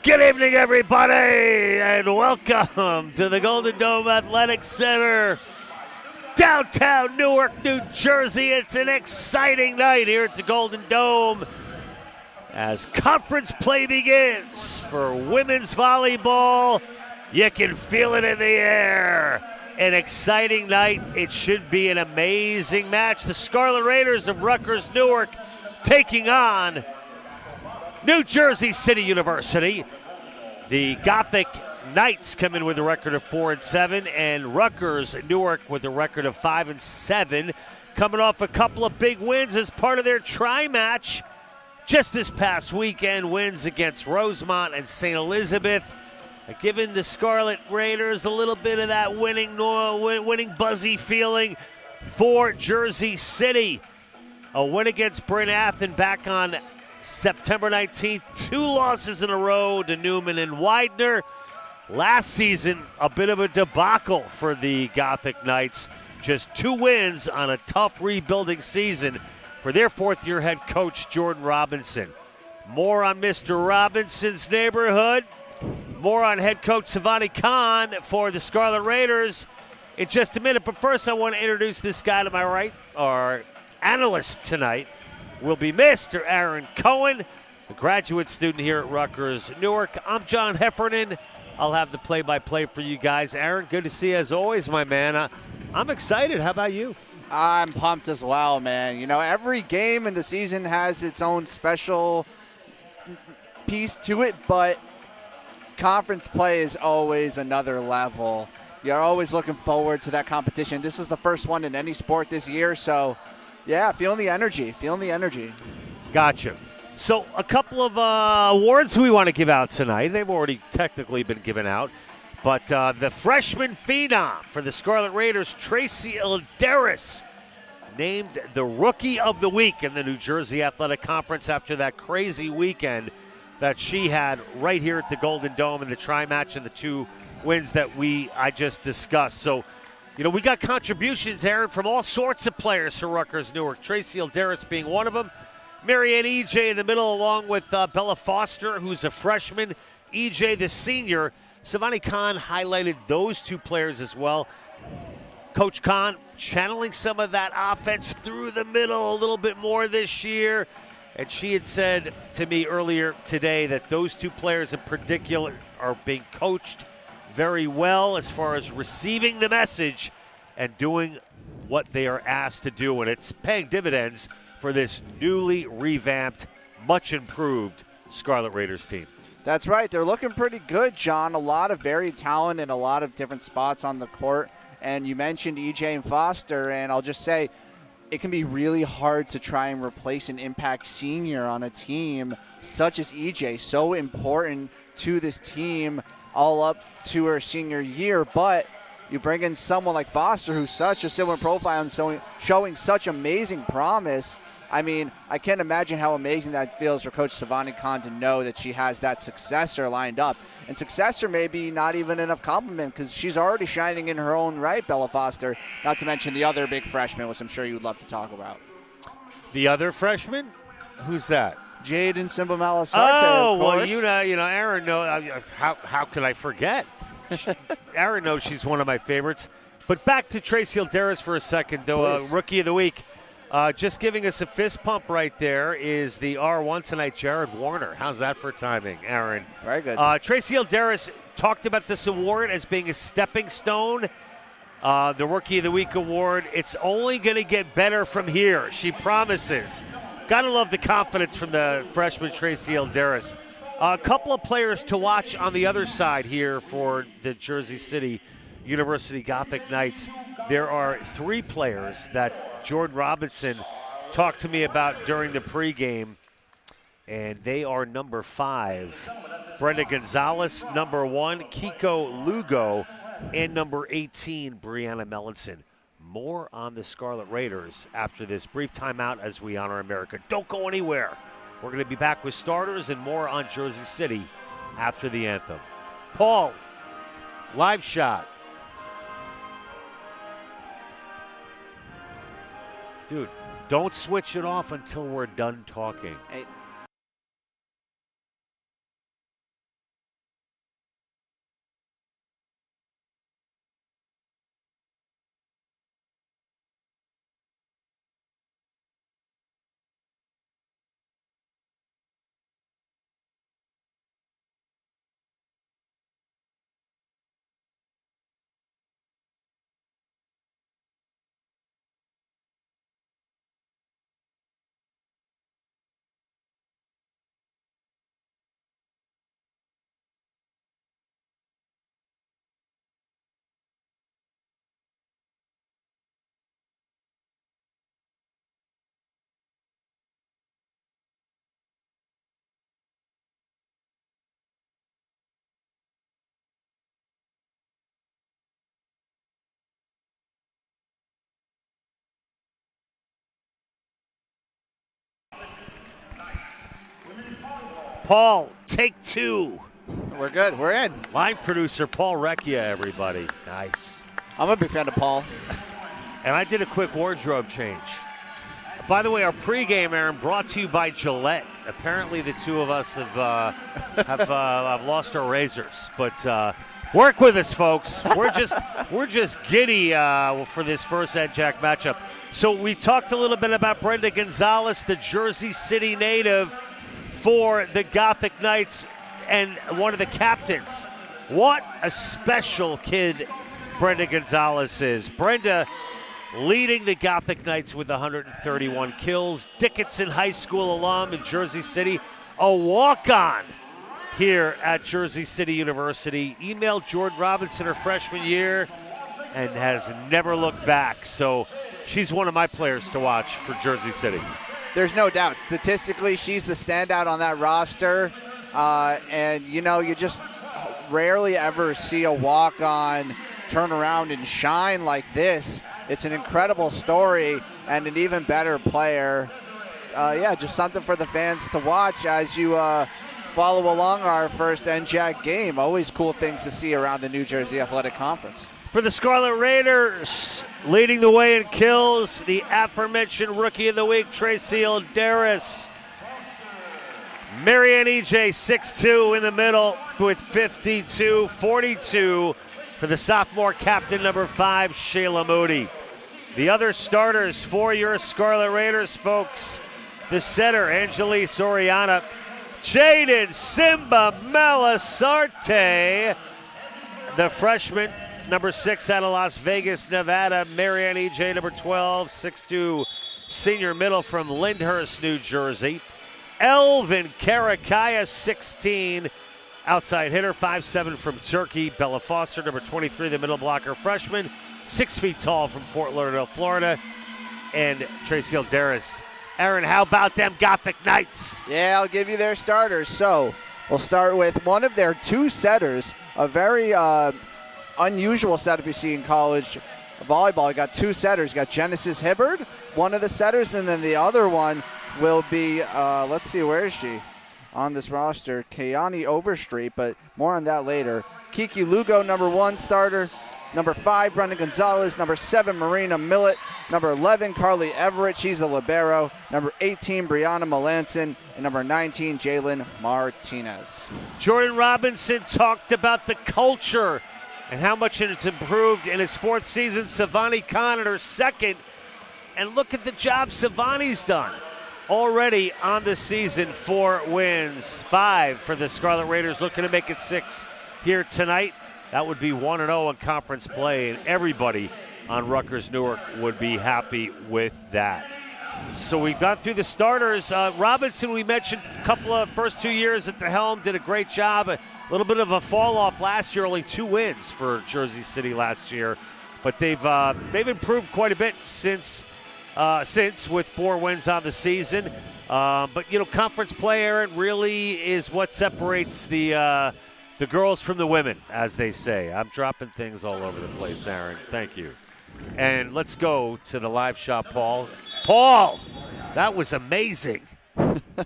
Good evening, everybody, and welcome to the Golden Dome Athletic Center, downtown Newark, New Jersey. It's an exciting night here at the Golden Dome as conference play begins for women's volleyball. You can feel it in the air. An exciting night. It should be an amazing match. The Scarlet Raiders of Rutgers Newark taking on New Jersey City University. The Gothic Knights come in with a record of 4-7, and Rutgers Newark with a record of 5-7, coming off a couple of big wins as part of their tri-match just this past weekend. Wins against Rosemont and St. Elizabeth, giving the Scarlet Raiders a little bit of that winning buzzy feeling for Jersey City. A win against Bryn Athyn back on September 19th, 2 losses in a row to Newman and Widener. Last season, a bit of a debacle for the Gothic Knights. Just 2 wins on a tough rebuilding season for their 4th-year head coach, Jordan Robinson. More on Mr. Robinson's neighborhood. More on head coach Savani Khan for the Scarlet Raiders in just a minute. But first, I want to introduce this guy to my right. Our analyst tonight will be Mr. Aaron Cohen, a graduate student here at Rutgers Newark. I'm John Heffernan. I'll have the play-by-play for you guys. Aaron, good to see you as always, my man. I'm excited. How about you? I'm pumped as well, man. You know, every game in the season has its own special piece to it, but conference play is always another level. You're always looking forward to that competition. This is the first one in any sport this year, so yeah, feeling the energy. Gotcha. So a couple of awards we want to give out tonight. They've already technically been given out. But the freshman phenom for the Scarlet Raiders, Tracy Ilderis, named the Rookie of the Week in the New Jersey Athletic Conference after that crazy weekend that she had right here at the Golden Dome in the tri-match and the 2 wins that I just discussed. So, you know, we got contributions, Aaron, from all sorts of players for Rutgers Newark. Tracy Ilderis being one of them. Marianne EJ in the middle, along with Bella Foster, who's a freshman. EJ, the senior. Savani Khan highlighted those 2 players as well. Coach Khan channeling some of that offense through the middle a little bit more this year. And she had said to me earlier today that those 2 players in particular are being coached very well as far as receiving the message and doing what they are asked to do. And it's paying dividends for this newly revamped, much improved Scarlet Raiders team. That's right. They're looking pretty good, John. A lot of varied talent in a lot of different spots on the court. And you mentioned EJ and Foster, and I'll just say it can be really hard to try and replace an impact senior on a team such as EJ. So important to this team all up to her senior year. But you bring in someone like Foster, who's such a similar profile and showing such amazing promise. I mean, I can't imagine how amazing that feels for Coach Savani Khan to know that she has that successor lined up. And successor may be not even enough compliment because she's already shining in her own right, Bella Foster, not to mention the other big freshman, which I'm sure you'd love to talk about. The other freshman? Who's that? Jaden Simbamala-Sarte, Oh, of course. well, you know, Aaron knows. How could I forget? Aaron knows she's one of my favorites. But back to Tracy Ilderis for a second, though. Rookie of the Week. Just giving us a fist pump right there is the R1 tonight, Jared Warner. How's that for timing, Aaron? Very good. Tracy Ilderis talked about this award as being a stepping stone. The Rookie of the Week award, it's only going to get better from here, she promises. Gotta love the confidence from the freshman Tracy Ilderis. A couple of players to watch on the other side here for the Jersey City University Gothic Knights. There are 3 players that Jordan Robinson talked to me about during the pregame, and they are number 5, Brenda Gonzalez, number 1, Kiko Lugo, and number 18, Brianna Mellinson. More on the Scarlet Raiders after this brief timeout as we honor America. Don't go anywhere. We're going to be back with starters and more on Jersey City after the anthem. Paul, live shot. Dude, don't switch it off until we're done talking. Hey, Paul, take two. We're good. We're in. Line producer Paul Recchia, everybody. Nice. I'm a big fan of Paul. And I did a quick wardrobe change. By the way, our pregame, Aaron, brought to you by Gillette. Apparently, the two of us have lost our razors, but work with us, folks. We're just giddy for this first NJAC matchup. So we talked a little bit about Brenda Gonzalez, the Jersey City native for the Gothic Knights and one of the captains. What a special kid Brenda Gonzalez is. Brenda leading the Gothic Knights with 131 kills. Dickinson High School alum in Jersey City. A walk-on here at Jersey City University. Emailed Jordan Robinson her freshman year and has never looked back. So she's one of my players to watch for Jersey City. There's no doubt. Statistically, she's the standout on that roster. And, you just rarely ever see a walk-on turn around and shine like this. It's an incredible story and an even better player. Just something for the fans to watch as you follow along our first NJAC game. Always cool things to see around the New Jersey Athletic Conference. For the Scarlet Raiders, leading the way in kills, the aforementioned Rookie of the Week, Tracy Alderis. Marianne EJ, 6'2", in the middle with 52-42 for the sophomore captain, number 5, Shayla Moody. The other starters for your Scarlet Raiders, folks, the setter, Angelise Oriana, Jaden Simba Malasarte, the freshman, number 6 out of Las Vegas, Nevada, Marianne EJ, number 12, 6'2", senior middle from Lyndhurst, New Jersey. Elvin Karakaya, 16, outside hitter, 5'7" from Turkey. Bella Foster, number 23, the middle blocker freshman, 6 feet tall from Fort Lauderdale, Florida. And Tracy Alderis. Aaron, how about them Gothic Knights? Yeah, I'll give you their starters. So we'll start with one of their two setters, a very unusual setup you see in college volleyball. You got two setters. You got Genesis Hibbard, one of the setters, and then the other one will be, let's see, where is she on this roster? Kayani Overstreet, but more on that later. Kiki Lugo, number 1 starter. Number 5, Brenda Gonzalez. Number 7, Marina Millett. Number 11, Carly Everett. She's the libero. Number 18, Brianna Melanson. And number 19, Jalen Martinez. Jordan Robinson talked about the culture and how much it's improved in his 4th season. Savani Khan in her 2nd. And look at the job Savani's done. Already on the season, 4 wins, 5 for the Scarlet Raiders, looking to make it 6 here tonight. That would be 1-0 in conference play, and everybody on Rutgers Newark would be happy with that. So we got through the starters. Robinson, we mentioned a couple of first 2 years at the helm, did a great job. A little bit of a fall off last year, only 2 wins for Jersey City last year, but they've improved quite a bit since with 4 wins on the season. But conference play, Aaron, really is what separates the girls from the women, as they say. I'm dropping things all over the place, Aaron. Thank you. And let's go to the live shot, Paul. Paul, that was amazing.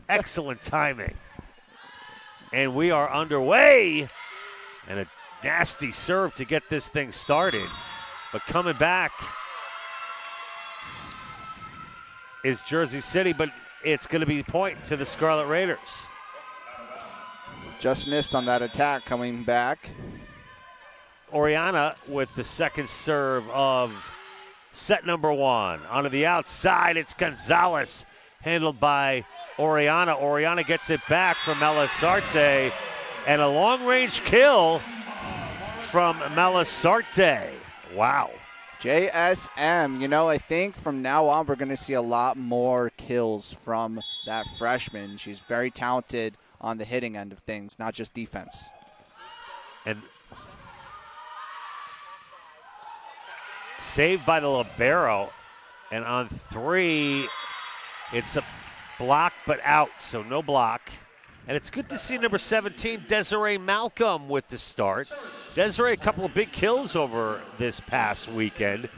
Excellent timing. And we are underway. And a nasty serve to get this thing started. But coming back is Jersey City, but it's going to be point to the Scarlet Raiders. Just missed on that attack coming back. Oriana with the 2nd serve of set number 1. Onto the outside, it's Gonzalez, handled by Oriana. Oriana gets it back from Malasarte, and a long-range kill from Malasarte. Wow. JSM, I think from now on we're going to see a lot more kills from that freshman. She's very talented on the hitting end of things, not just defense. And saved by the libero. And on 3, it's a block but out, so no block. And it's good to see number 17, Desiree Malcolm, with the start. Desiree, a couple of big kills over this past weekend.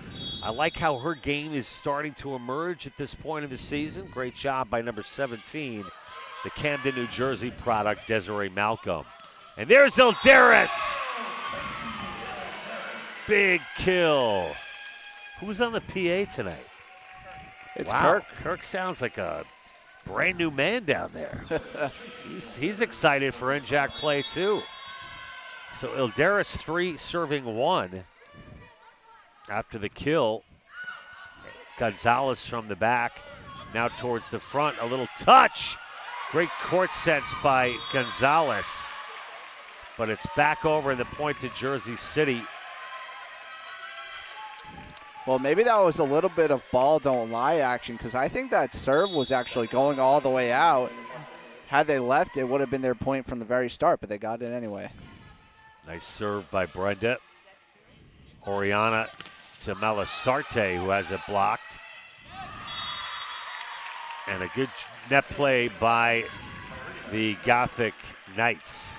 I like how her game is starting to emerge at this point of the season. Great job by number 17, the Camden, New Jersey product, Desiree Malcolm. And there's Ilderis. Big kill. Who's on the PA tonight? It's wow. Kirk. Kirk sounds like a brand new man down there. he's excited for NJAC play too. So Ilderis 3 serving 1 after the kill. Gonzalez from the back, now towards the front. A little touch. Great court sense by Gonzalez. But it's back over in the point to Jersey City. Well, maybe that was a little bit of ball don't lie action, because I think that serve was actually going all the way out. Had they left, it would have been their point from the very start, but they got it anyway. Nice serve by Brenda. Oriana to Melisarte, who has it blocked. And a good net play by the Gothic Knights.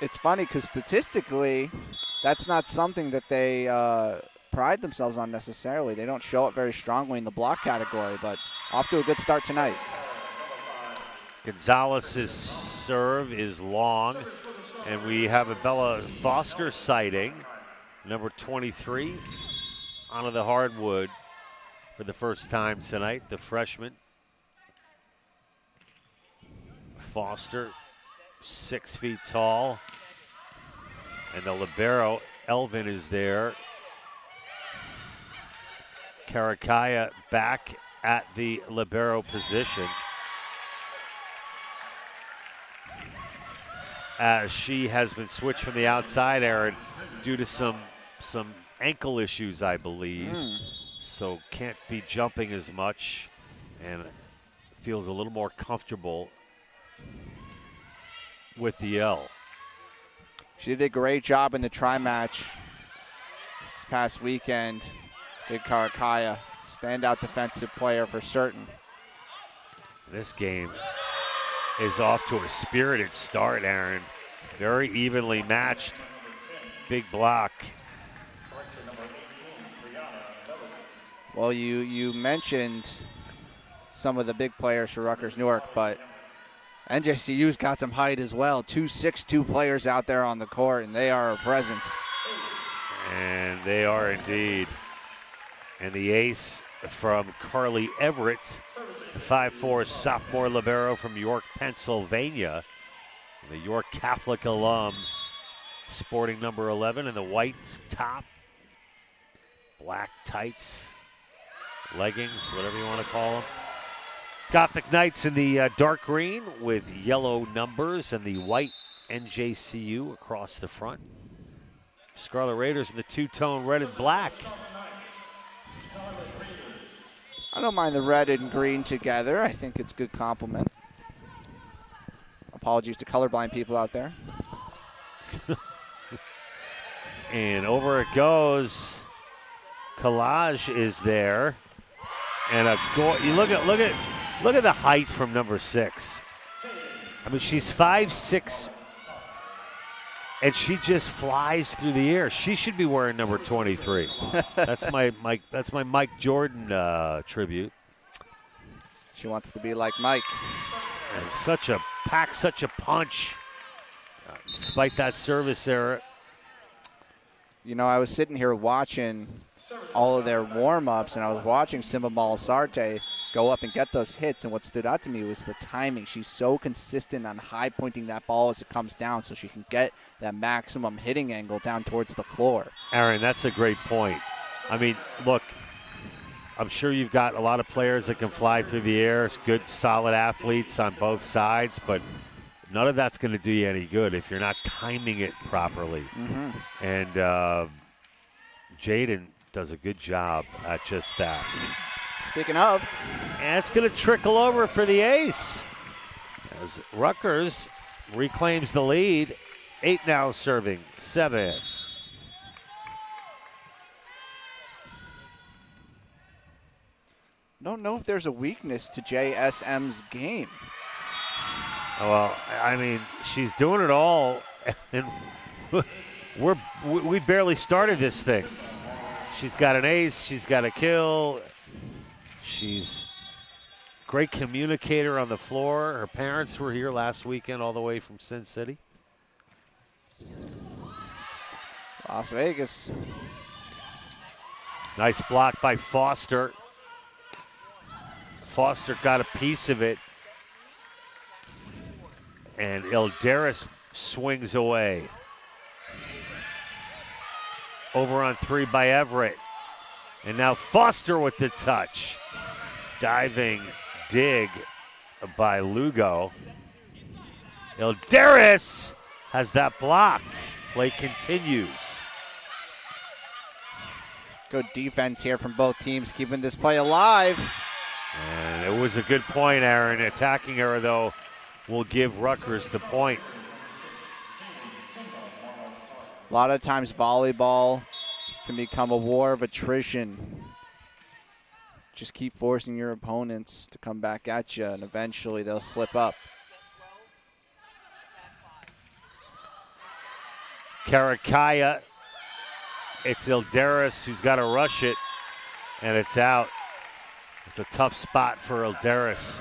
It's funny because statistically, that's not something that they pride themselves on necessarily. They don't show it very strongly in the block category, but off to a good start tonight. Gonzalez's serve is long, and we have a Bella Foster sighting, number 23, onto the hardwood for the first time tonight, the freshman. Foster, 6 feet tall, and the libero, Elvin, is there. Karakaya back at the libero position, as she has been switched from the outside, Aaron, due to some ankle issues, I believe. So can't be jumping as much and feels a little more comfortable with the L. She did a great job in the tri-match this past weekend. Did Karakaya, standout defensive player for certain. This game is off to a spirited start, Aaron. Very evenly matched. Big block. Well, you mentioned some of the big players for Rutgers Newark, but NJCU's got some height as well. 2 6'2" players out there on the court, and they are a presence. And they are indeed. And the ace from Carly Everett, the 5'4" sophomore libero from York, Pennsylvania. The York Catholic alum, sporting number 11 in the white top, black tights, leggings, whatever you want to call them. Gothic Knights in the dark green with yellow numbers and the white NJCU across the front. Scarlet Raiders in the two-tone red and black. I don't mind the red and green together. I think it's a good compliment. Apologies to colorblind people out there. And over it goes. Collage is there. And a goal. You look at the height from number 6. I mean, she's 5'6", and she just flies through the air. She should be wearing number 23. That's my Mike Jordan tribute. She wants to be like Mike. And such a punch, despite that service error. You know, I was sitting here watching all of their warm-ups, and I was watching Simba Melisarte go up and get those hits, and what stood out to me was the timing. She's so consistent on high-pointing that ball as it comes down so she can get that maximum hitting angle down towards the floor. Aaron, that's a great point. I mean, look, I'm sure you've got a lot of players that can fly through the air, good, solid athletes on both sides, but none of that's going to do you any good if you're not timing it properly. Mm-hmm. And Jaden does a good job at just that. Speaking of. And it's going to trickle over for the ace as Rutgers reclaims the lead. 8 now serving 7. Don't know if there's a weakness to JSM's game. Well, I mean, she's doing it all, and we barely started this thing. She's got an ace, she's got a kill, she's great communicator on the floor. Her parents were here last weekend all the way from Sin City. Las Vegas. Nice block by Foster. Foster got a piece of it. And Ilderis swings away. Over on 3 by Everett. And now Foster with the touch. Diving dig by Lugo. Ilderis has that blocked. Play continues. Good defense here from both teams, keeping this play alive. And it was a good point, Aaron. Attacking her, though, will give Rutgers the point. A lot of times volleyball can become a war of attrition. Just keep forcing your opponents to come back at you, and eventually they'll slip up. Karakaya. It's Ilderis who's got to rush it, and it's out. It's a tough spot for Ilderis.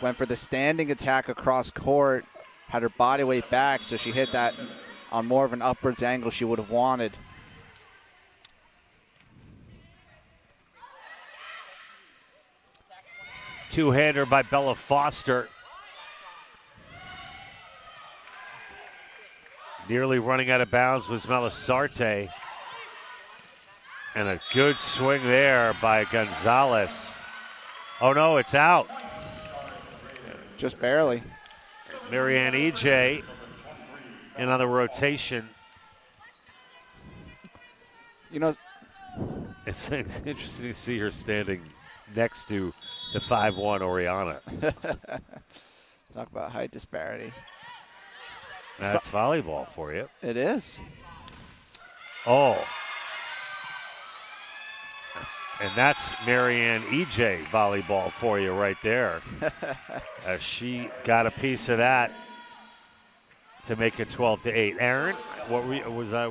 Went for the standing attack across court, had her body weight back, so she hit that on more of an upwards angle she would have wanted. Two-hander by Bella Foster. Nearly running out of bounds was Melisarte. And a good swing there by Gonzalez. Oh no, it's out. Just barely. Marianne EJ in on the rotation. You know, it's interesting to see her standing next to the 5'1" Oriana. talk about height disparity. That's volleyball for you. It is. Oh. And that's Marianne EJ volleyball for you right there. She got a piece of that to make it 12-8. Aaron, what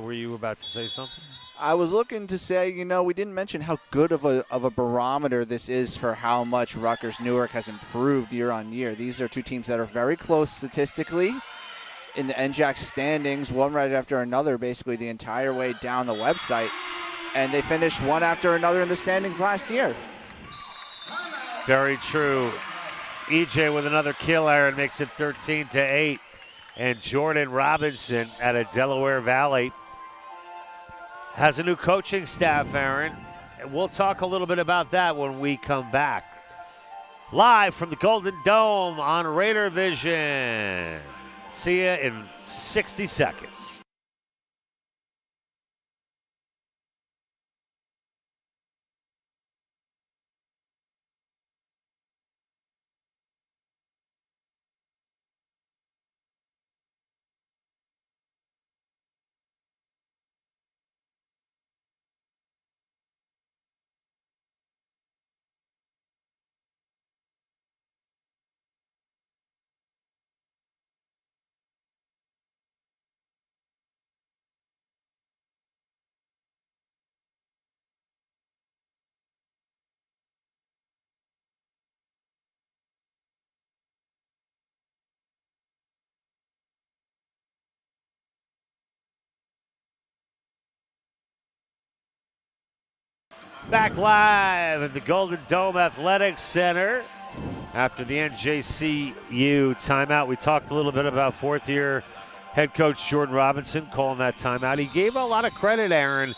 were you about to say something? I was looking to say, we didn't mention how good of a barometer this is for how much Rutgers Newark has improved year on year. These are two teams that are very close statistically in the NJAC standings, one right after another, basically the entire way down the website. And they finished one after another in the standings last year. Very true. EJ with another kill, Aaron, makes it 13-8. And Jordan Robinson out of Delaware Valley has a new coaching staff, Aaron. And we'll talk a little bit about that when we come back. Live from the Golden Dome on Raider Vision. See you in 60 seconds. Back live at the Golden Dome Athletic Center after the NJCU timeout. We talked a little bit about fourth-year head coach Jordan Robinson calling that timeout. He gave a lot of credit, Aaron,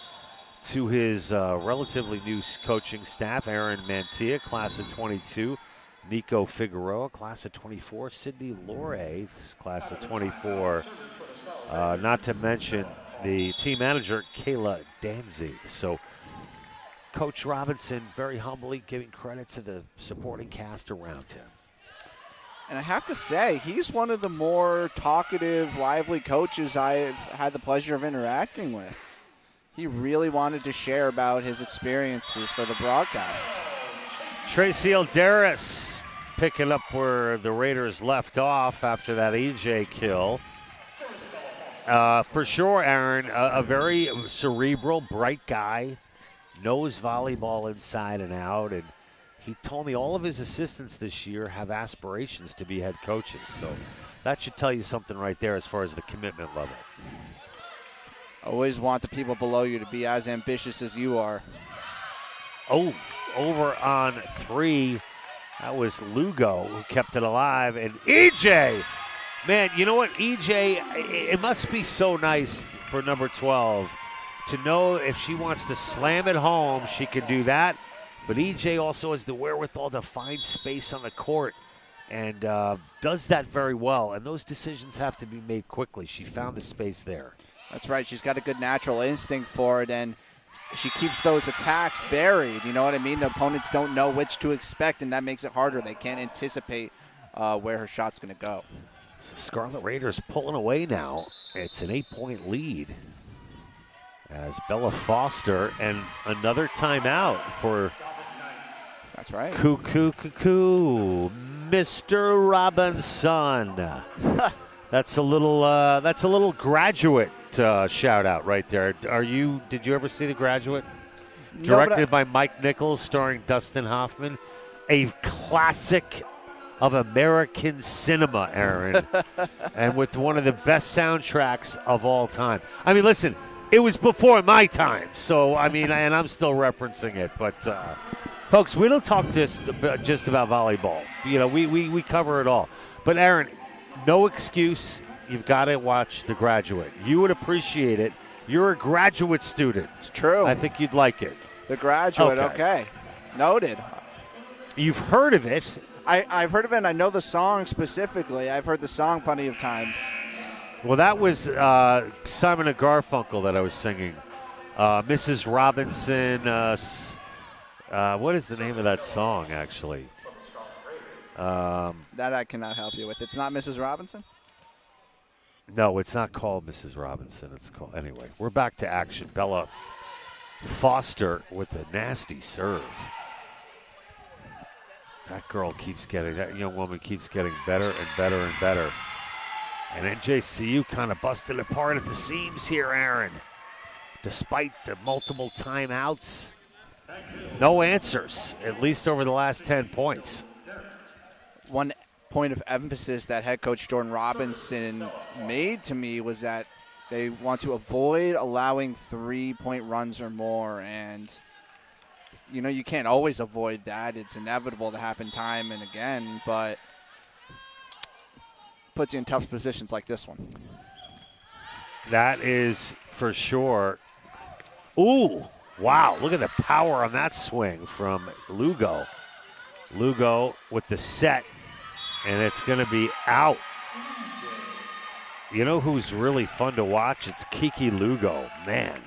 to his relatively new coaching staff. Aaron Mantilla, class of 22. Nico Figueroa, class of 24. Sydney Lore, class of 24. Not to mention the team manager, Kayla Danzy. So Coach Robinson very humbly giving credit to the supporting cast around him. And I have to say, he's one of the more talkative, lively coaches I've had the pleasure of interacting with. He really wanted to share about his experiences for the broadcast. Tracy Ilderis picking up where the Raiders left off after that EJ kill. For sure, Aaron, a very cerebral, bright guy. Knows volleyball inside and out, and he told me all of his assistants this year have aspirations to be head coaches. So that should tell you something right there as far as the commitment level. Always want the people below you to be as ambitious as you are. Oh, over on 3. That was Lugo who kept it alive. And EJ, man, you know what? EJ, it must be so nice for number 12 to know if she wants to slam it home, she can do that. But EJ also has the wherewithal to find space on the court and does that very well. And those decisions have to be made quickly. She found the space there. That's right. She's got a good natural instinct for it, and she keeps those attacks varied. You know what I mean? The opponents don't know which to expect, and that makes it harder. They can't anticipate where her shot's going to go. So Scarlet Raiders pulling away now. It's an 8-point lead as Bella Foster, and another timeout for That's right. Cuckoo, Mr. Robinson. That's a little Graduate shout out right there. Did you ever see The Graduate? Directed by Mike Nichols, starring Dustin Hoffman. A classic of American cinema, Aaron. And with one of the best soundtracks of all time. I mean, listen, it was before my time, so I mean, and I'm still referencing it. But folks, we don't talk just about volleyball. You know, we cover it all. But Aaron, no excuse. You've got to watch The Graduate. You would appreciate it. You're a graduate student. It's true. I think you'd like it. The Graduate. Okay. Noted. You've heard of it. I've heard of it, and I know the song specifically. I've heard the song plenty of times. Well, that was Simon and Garfunkel that I was singing. Mrs. Robinson. What is the name of that song, actually? That I cannot help you with. It's not Mrs. Robinson? No, it's not called Mrs. Robinson. It's called, anyway, we're back to action. Bella Foster with a nasty serve. That young woman keeps getting better and better and better. And NJCU kind of busted apart at the seams here, Aaron. Despite the multiple timeouts, no answers, at least over the last 10 points. One point of emphasis that head coach Jordan Robinson made to me was that they want to avoid allowing 3-point runs or more. And, you know, you can't always avoid that. It's inevitable to happen time and again, but puts you in tough positions like this one. That is for sure. Ooh, wow, look at the power on that swing from Lugo. Lugo with the set, and it's going to be out. You know who's really fun to watch? It's Kiki Lugo. Man,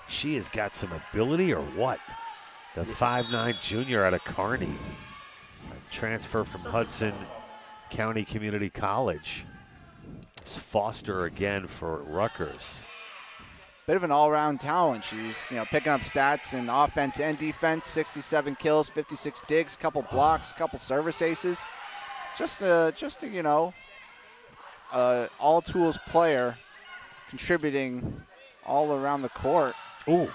she has got some ability or what? The 5'9" junior out of Kearney. A transfer from Hudson County Community College. It's Foster again for Rutgers. Bit of an all-around talent. She's, picking up stats in offense and defense. 67 kills, 56 digs, couple blocks, couple service aces. Just a all-tools player contributing all around the court. Ooh.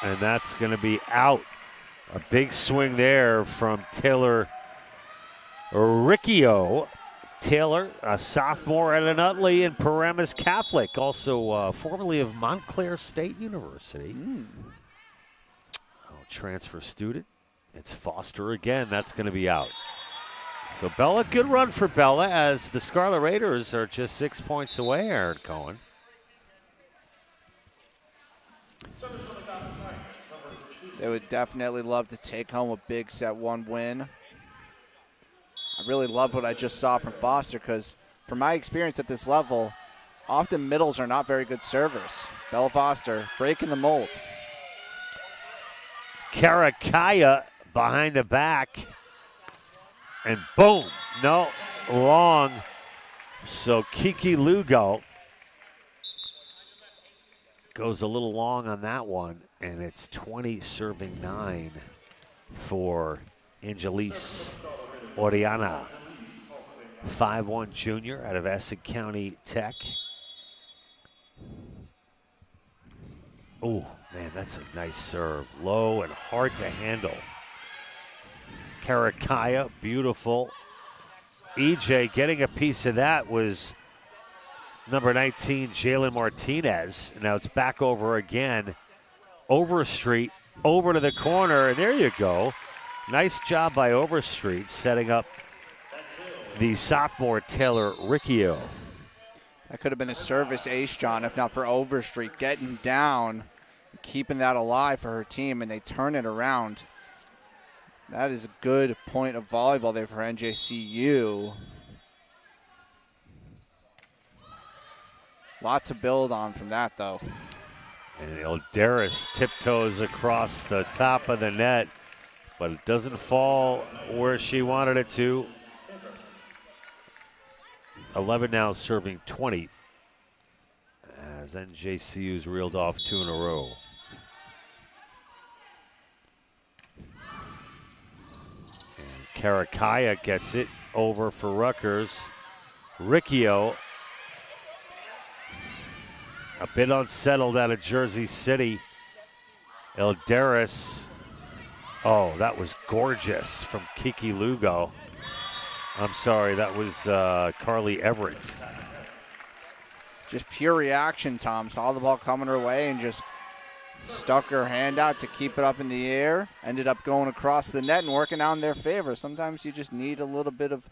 And that's going to be out. A big swing there from Taylor Riccio. Taylor, a sophomore at Utley and Paramus Catholic, also formerly of Montclair State University. Transfer student. It's Foster again. That's going to be out. So Bella, good run for Bella as the Scarlet Raiders are just 6 points away, Aaron Cohen. They would definitely love to take home a big set one win. I really love what I just saw from Foster because from my experience at this level, often middles are not very good servers. Bella Foster breaking the mold. Karakaya behind the back. And boom, no, long. So Kiki Lugo goes a little long on that one, and it's 20 serving 9 for Angelise Oriana. 5'1" junior out of Essex County Tech. Oh, man, that's a nice serve. Low and hard to handle. Karakaya, beautiful. EJ getting a piece of that was number 19, Jalen Martinez. Now it's back over again. Overstreet, over to the corner, and there you go. Nice job by Overstreet setting up the sophomore Taylor Riccio. That could have been a service ace, John, if not for Overstreet getting down, keeping that alive for her team, and they turn it around. That is a good point of volleyball there for NJCU. Lot to build on from that, though. And Ilderis tiptoes across the top of the net, but it doesn't fall where she wanted it to. 11 now serving 20 as NJCU's reeled off 2 in a row. And Karakaya gets it over for Rutgers. Riccio a bit unsettled out of Jersey City. Ilderis, oh, that was gorgeous from Kiki Lugo. I'm sorry, that was Carly Everett. Just pure reaction, Tom. Saw the ball coming her way and just stuck her hand out to keep it up in the air. Ended up going across the net and working out in their favor. Sometimes you just need a little bit of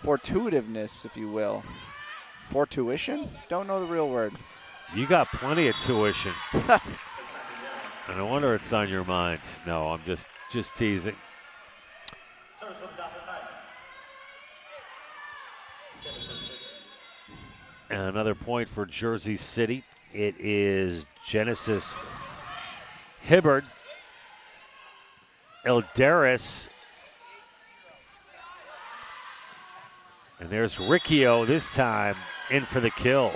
fortuitiveness, if you will. Fortuition? Don't know the real word. You got plenty of tuition. And I wonder it's on your mind. No, I'm just teasing. And another point for Jersey City. It is Genesis Hibbard. Ilderis. And there's Riccio this time in for the kill.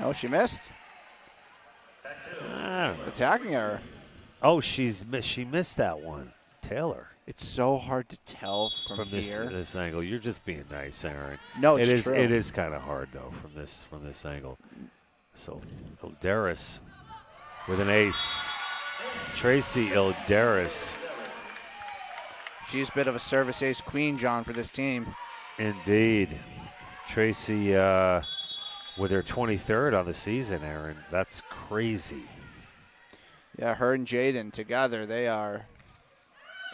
Oh, she missed. Attacking her. Oh, she missed that one. Taylor. It's so hard to tell from here. This angle. You're just being nice, Aaron. No, it's true. It is kind of hard though from this angle. So Ilderis with an ace. Tracy Ilderis. She's a bit of a service ace queen, John, for this team. Indeed. Tracy with her 23rd on the season, Aaron. That's crazy. Yeah, her and Jaden together, they are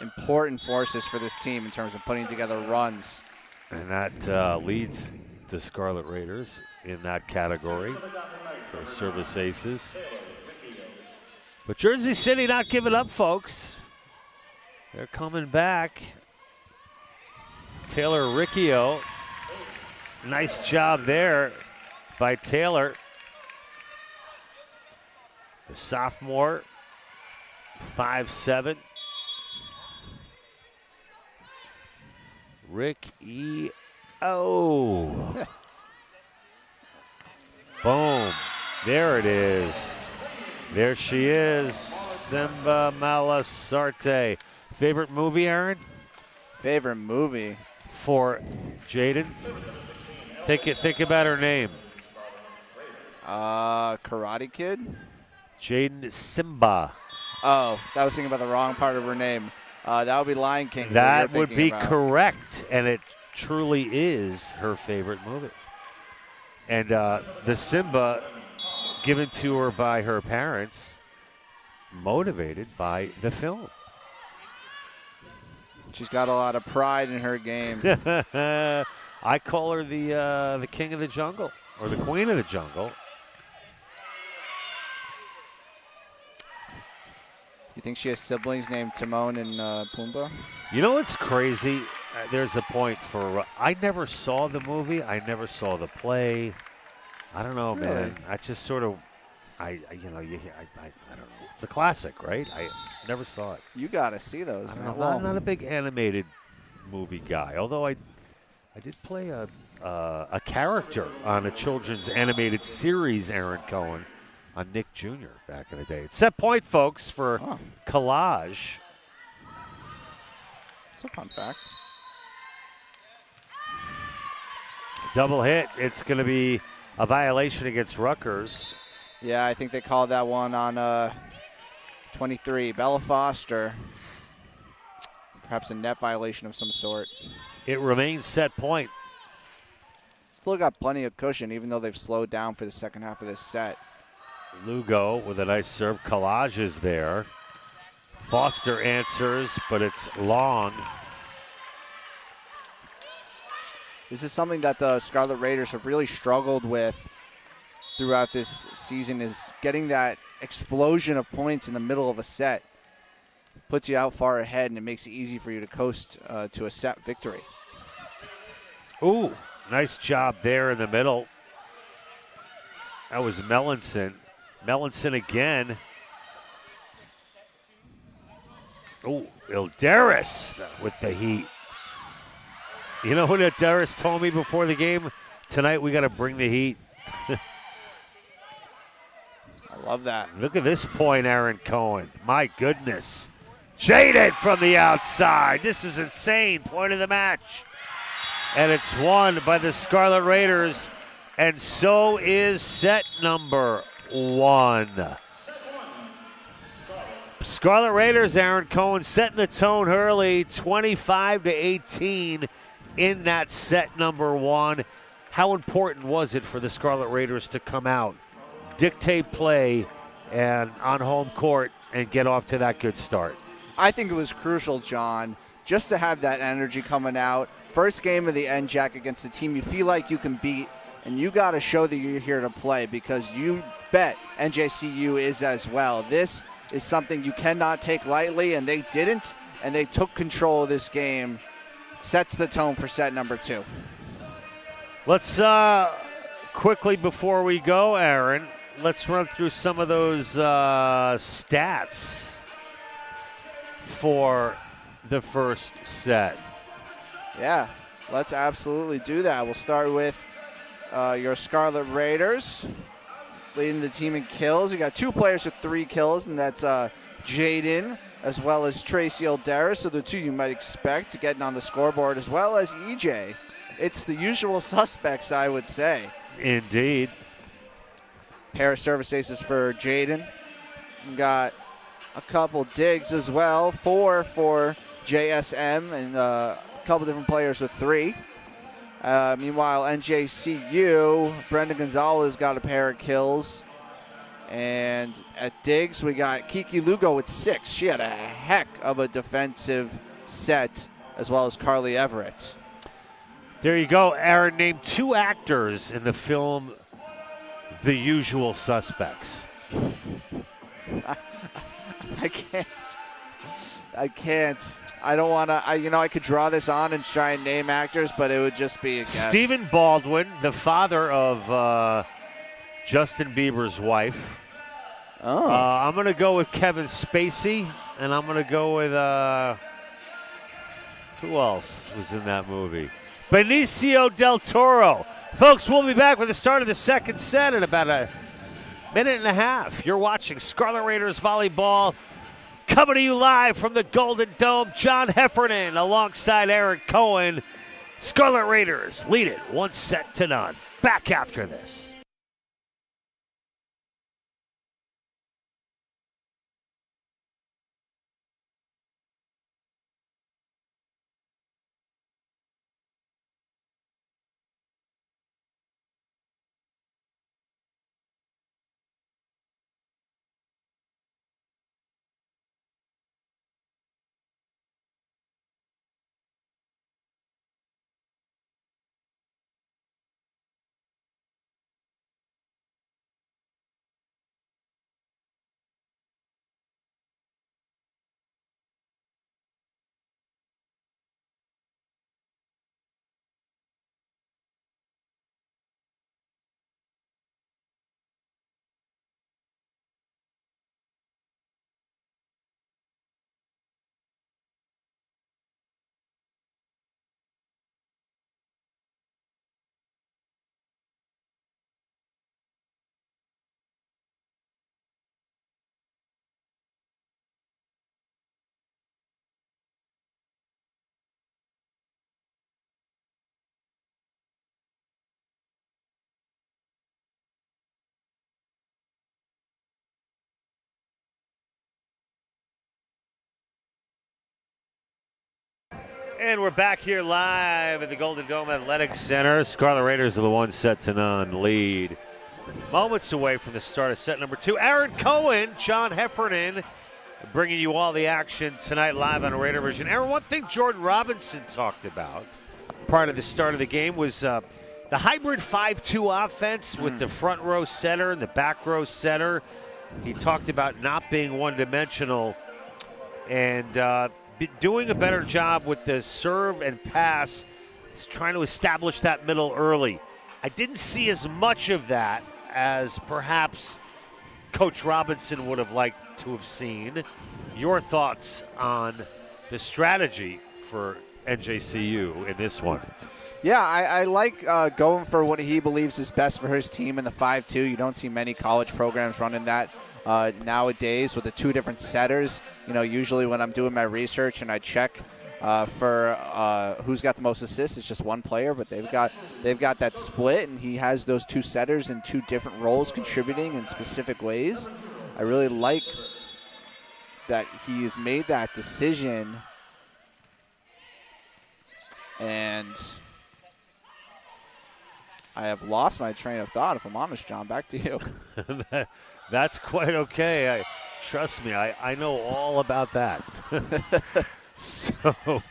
important forces for this team in terms of putting together runs. And that leads the Scarlet Raiders in that category for service aces. But Jersey City not giving up, folks. They're coming back. Taylor Riccio. Nice job there by Taylor. The sophomore, 5'7". Rick-E. Oh. Boom. There it is. There she is. Simba Malasarte. Favorite movie, Aaron? Favorite movie? For Jaden? Think about her name. Karate Kid? Jaden Simba. Oh, I was thinking about the wrong part of her name. That would be Lion King. That would be correct, and it truly is her favorite movie. And the Simba given to her by her parents, motivated by the film. She's got a lot of pride in her game. I call her the king of the jungle, or the queen of the jungle. You think she has siblings named Timon and Pumbaa? You know what's crazy? There's a point for. I never saw the movie. I never saw the play. I don't know, really? man. I just sort of, I don't know. It's a classic, right? I never saw it. You got to see those, man. I'm not a big animated movie guy, although I did play a character on a children's animated series, Aaron Cohen, on Nick Jr. back in the day. It's set point, folks, for Collage. It's a fun fact. Double hit. It's going to be a violation against Rutgers. Yeah, I think they called that one on 23. Bella Foster. perhaps a net violation of some sort. It remains set point. Still got plenty of cushion, even though they've slowed down for the second half of this set. Lugo with a nice serve. Collage is there. Foster answers, but it's long. This is something that the Scarlet Raiders have really struggled with throughout this season, is getting that explosion of points in the middle of a set. Puts you out far ahead, and it makes it easy for you to coast to a set victory. Ooh, nice job there in the middle. That was Melanson. Melanson again. Ooh, Ilderis with the heat. You know what Ilderis told me before the game? Tonight we got to bring the heat. I love that. Look at this point, Aaron Cohen. My goodness. Jaded from the outside. This is insane. Point of the match. And it's won by the Scarlet Raiders. And so is set number 1. Scarlet Raiders, Aaron Cohen setting the tone early, 25-18 in that set number 1. How important was it for the Scarlet Raiders to come out, dictate play, and on home court and get off to that good start? I think it was crucial, John, just to have that energy coming out. First game of the NJAC against a team you feel like you can beat, and you got to show that you're here to play, because you bet NJCU is as well. This is something you cannot take lightly, and they didn't, and they took control of this game. Sets the tone for set number 2. Let's quickly, before we go, Aaron, let's run through some of those stats for the first set. Yeah, let's absolutely do that. We'll start with your Scarlet Raiders leading the team in kills. You got 2 players with 3 kills, and that's Jaden as well as Tracy Ilderis. So the 2 you might expect getting on the scoreboard, as well as EJ. It's the usual suspects, I would say. Indeed. Pair of service aces for Jaden. Got a couple digs as well. 4 for JSM, and a couple different players with 3. Meanwhile, NJCU, Brenda Gonzalez got a pair of kills. And at digs, we got Kiki Lugo with 6. She had a heck of a defensive set, as well as Carly Everett. There you go, Aaron. Name 2 actors in the film The Usual Suspects. I can't. I don't want to. I could draw this on and try and name actors, but it would just be a guess. Stephen Baldwin, the father of Justin Bieber's wife. Oh. I'm going to go with Kevin Spacey, and I'm going to go with who else was in that movie? Benicio del Toro. Folks, we'll be back with the start of the second set in about a minute and a half. You're watching Scarlet Raiders Volleyball, coming to you live from the Golden Dome. John Heffernan alongside Aaron Cohen. Scarlet Raiders lead it 1-0. Back after this. And we're back here live at the Golden Dome Athletic Center. Scarlet Raiders are the 1-0 lead. Moments away from the start of set number 2. Aaron Cohen, John Heffernan, bringing you all the action tonight live on Raider Vision. Aaron, one thing Jordan Robinson talked about prior to the start of the game was the hybrid 5-2 offense with the front row setter and the back row setter. He talked about not being one-dimensional and doing a better job with the serve and pass, trying to establish that middle early. I didn't see as much of that as perhaps Coach Robinson would have liked to have seen. Your thoughts on the strategy for NJCU in this one? Yeah, I like going for what he believes is best for his team in the 5-2. You don't see many college programs running that nowadays with the 2 different setters. You know, usually when I'm doing my research and I check for who's got the most assists, it's just one player, but they've got that split, and he has those 2 setters in 2 different roles contributing in specific ways. I really like that he has made that decision, and I have lost my train of thought, if I'm honest, John. Back to you. That's quite okay. Trust me, I know all about that. So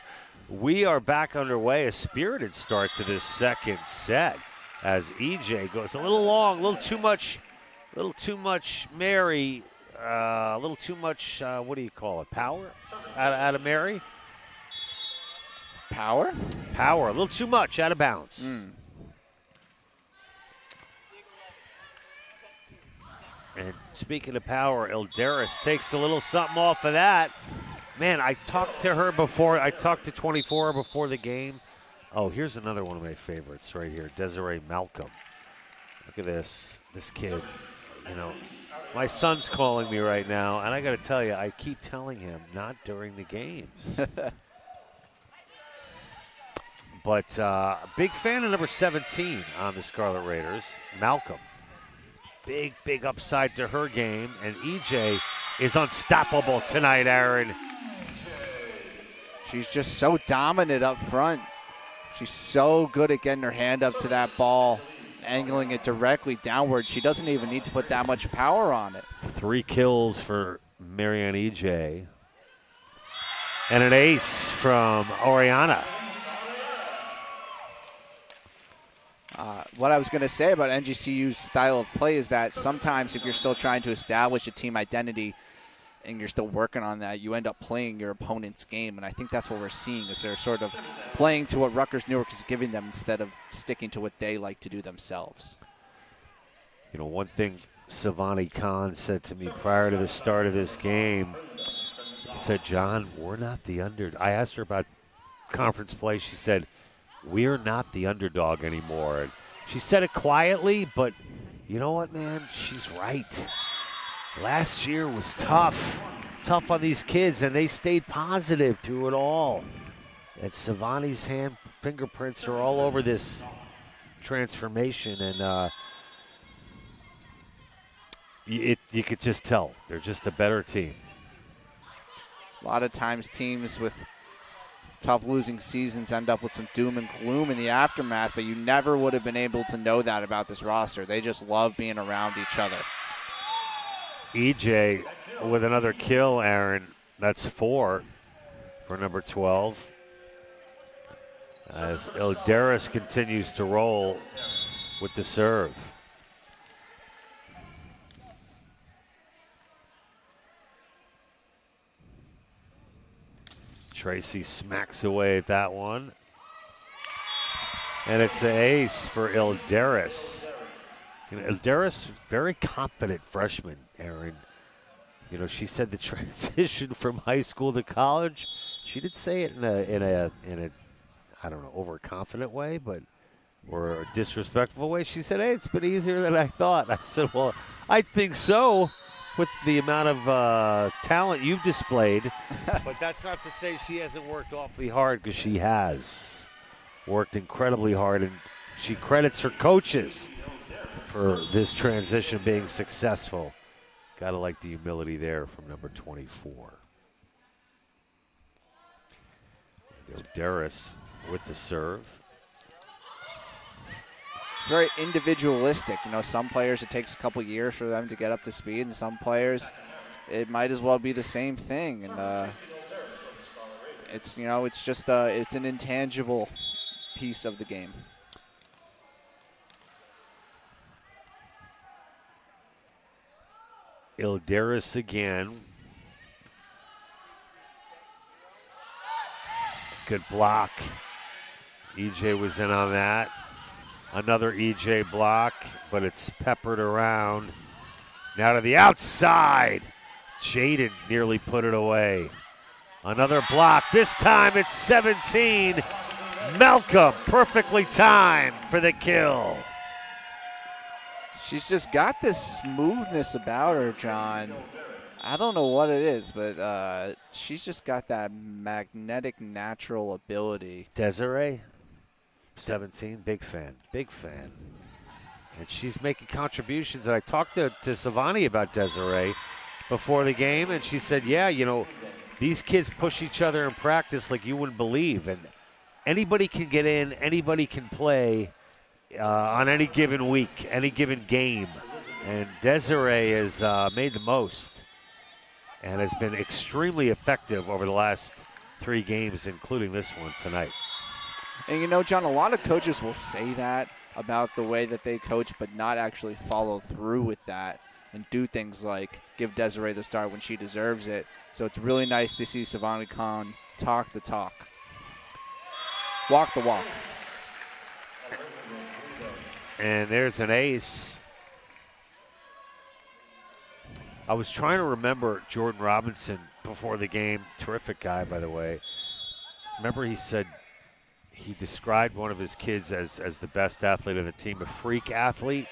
we are back underway. A spirited start to this second set as EJ goes a little long, a little too much Mary, a little too much, what do you call it, power out of Mary? Power, a little too much out of bounds. And speaking of power, Ilderis takes a little something off of that. Man, I talked to her before. I talked to 24 before the game. Oh, here's another one of my favorites right here, Desiree Malcolm. Look at this kid. You know, my son's calling me right now, and I got to tell you, I keep telling him not during the games. But big fan of number 17 on the Scarlet Raiders, Malcolm. Big upside to her game, and EJ is unstoppable tonight, Aaron. She's just so dominant up front. She's so good at getting her hand up to that ball, angling it directly downward. She doesn't even need to put that much power on it. 3 kills for Marianne EJ. And an ace from Oriana. What I was going to say about NJCU's style of play is that sometimes if you're still trying to establish a team identity and you're still working on that, you end up playing your opponent's game. And I think that's what we're seeing is they're sort of playing to what Rutgers Newark is giving them instead of sticking to what they like to do themselves. You know, one thing Savani Khan said to me prior to the start of this game, he said, John, we're not the underdog. I asked her about conference play. She said, we're not the underdog anymore. And she said it quietly, but you know what, man? She's right. Last year was tough on these kids, and they stayed positive through it all. And Savani's fingerprints are all over this transformation, and you could just tell they're just a better team. A lot of times teams with tough losing seasons end up with some doom and gloom in the aftermath, but you never would have been able to know that about this roster. They just love being around each other. EJ with another kill, Aaron. That's 4 for number 12. As Ilderis continues to roll with the serve. Tracy smacks away at that one. And it's an ace for Ilderis. You know, Ilderis, very confident freshman, Aaron. You know, she said the transition from high school to college, she did say it in a I don't know, overconfident way, but or a disrespectful way. She said, hey, it's been easier than I thought. I said, well, I think so, with the amount of talent you've displayed. But that's not to say she hasn't worked awfully hard, because she has worked incredibly hard, and she credits her coaches for this transition being successful. Got to like the humility there from number 24. Darris with the serve. It's very individualistic. Some players it takes a couple years for them to get up to speed, and some players it might as well be the same thing. And it's just it's an intangible piece of the game. Ilderis again. Good block. EJ was in on that. Another EJ block, but it's peppered around. Now to the outside. Jaden nearly put it away. Another block. This time it's 17. Malcolm perfectly timed for the kill. She's just got this smoothness about her, John. I don't know what it is, but she's just got that magnetic, natural ability. Desiree, 17, big fan. And she's making contributions. And I talked to Savani about Desiree before the game, and she said, yeah, these kids push each other in practice like you wouldn't believe. And anybody can get in, anybody can play on any given week, any given game. And Desiree has made the most and has been extremely effective over the last 3 games, including this one tonight. And John, a lot of coaches will say that about the way that they coach, but not actually follow through with that and do things like give Desiree the start when she deserves it. So it's really nice to see Savani Khan talk the talk, walk the walk. And there's an ace. I was trying to remember Jordan Robinson before the game. Terrific guy, by the way. Remember he said he described one of his kids as the best athlete of the team, a freak athlete.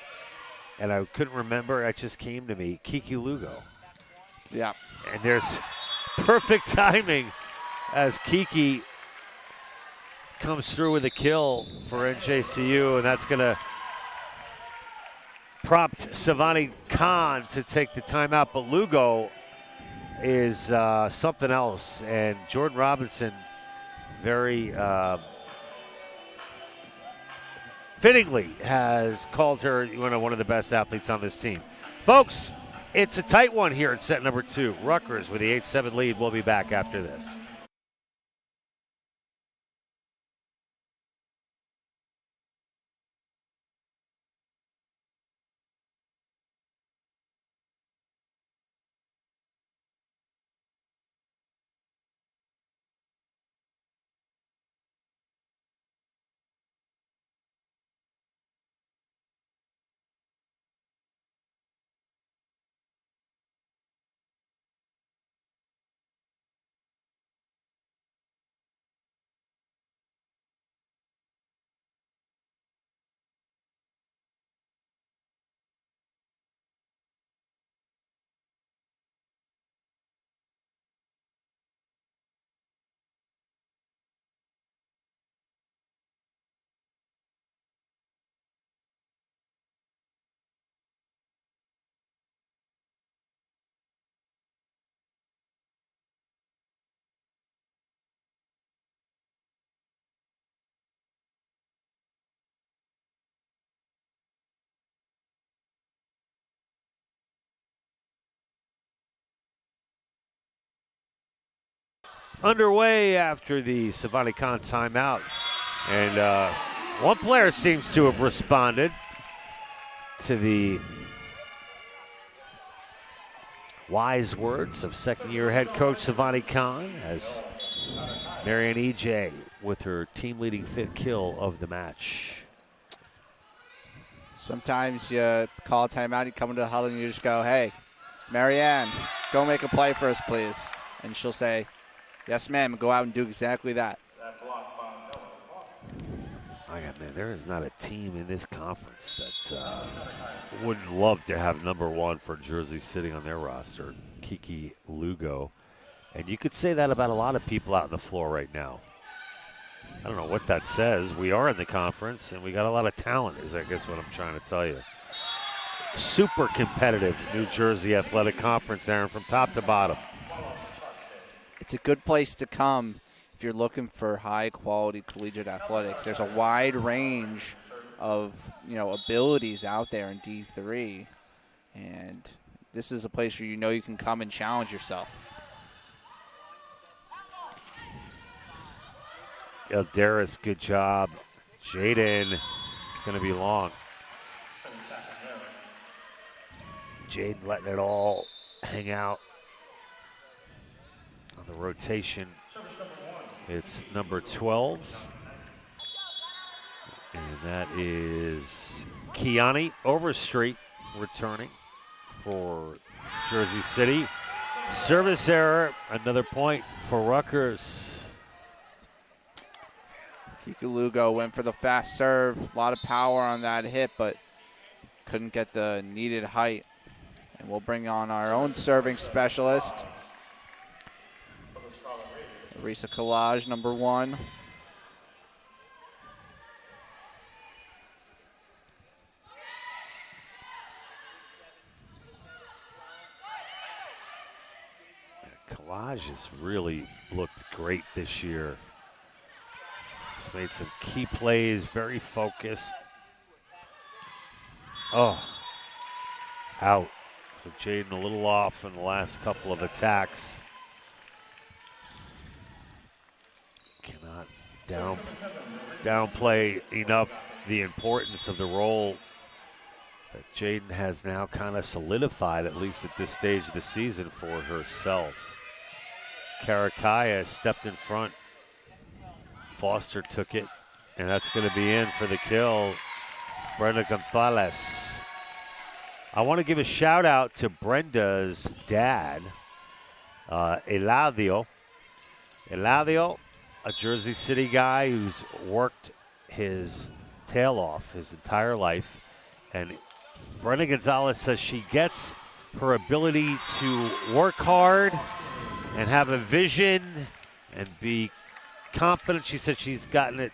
And I couldn't remember. It just came to me. Kiki Lugo. Yeah. And there's perfect timing as Kiki comes through with a kill for NJCU, and that's going to prompt Savani Khan to take the timeout. But Lugo is something else, and Jordan Robinson very fittingly has called her one of the best athletes on this team. Folks, it's a tight one here in set number 2. Rutgers with the 8-7 lead. We'll be back after this. Underway after the Savani Khan timeout. And one player seems to have responded to the wise words of second-year head coach Savani Khan as Marianne EJ with her team-leading 5th kill of the match. Sometimes you call a timeout, you come into the huddle and you just go, hey, Marianne, go make a play for us, please. And she'll say, yes, ma'am, go out and do exactly that. Man, there is not a team in this conference that wouldn't love to have number 1 for Jersey sitting on their roster, Kiki Lugo. And you could say that about a lot of people out on the floor right now. I don't know what that says. We are in the conference, and we got a lot of talent, is I guess what I'm trying to tell you. Super competitive New Jersey Athletic Conference, Aaron, from top to bottom. It's a good place to come if if you're looking for high-quality collegiate athletics, there's a wide range of, abilities out there in D3. And this is a place where you can come and challenge yourself. Eldaris, good job. Jaden, it's going to be long. Jaden letting it all hang out on the rotation. It's number 12. And that is Kiani Overstreet returning for Jersey City. Service error, another point for Rutgers. Kiki Lugo went for the fast serve. A lot of power on that hit, but couldn't get the needed height. And we'll bring on our own serving specialist. Arisa Collage, number 1. Collage has really looked great this year. He's made some key plays, very focused. Oh, out. So Jaden a little off in the last couple of attacks. Cannot downplay enough the importance of the role that Jaden has now kind of solidified, at least at this stage of the season, for herself. Karakaya stepped in front. Foster took it, and that's going to be in for the kill. Brenda Gonzalez. I want to give a shout out to Brenda's dad, Eladio. Eladio, a Jersey City guy who's worked his tail off his entire life. And Brenda Gonzalez says she gets her ability to work hard and have a vision and be confident. She said she's gotten it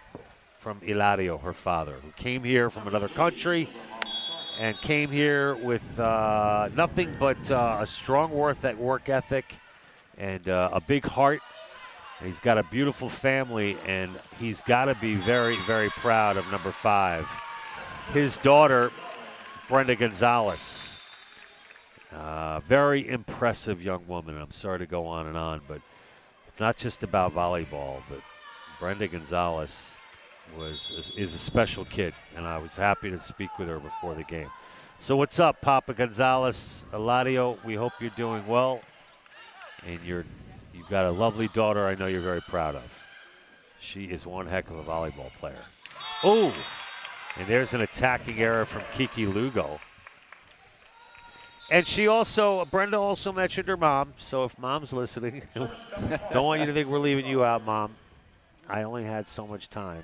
from Eladio, her father, who came here from another country and came here with nothing but a strong work ethic and a big heart. He's got a beautiful family, and he's got to be very, very proud of number 5. His daughter, Brenda Gonzalez. Very impressive young woman. I'm sorry to go on, but it's not just about volleyball, but Brenda Gonzalez is a special kid, and I was happy to speak with her before the game. So what's up, Papa Gonzalez? Eladio, we hope you're doing well, and you've got a lovely daughter I know you're very proud of. She is one heck of a volleyball player. Oh, and there's an attacking error from Kiki Lugo. And Brenda also mentioned her mom, so if Mom's listening, don't want you to think we're leaving you out, Mom. I only had so much time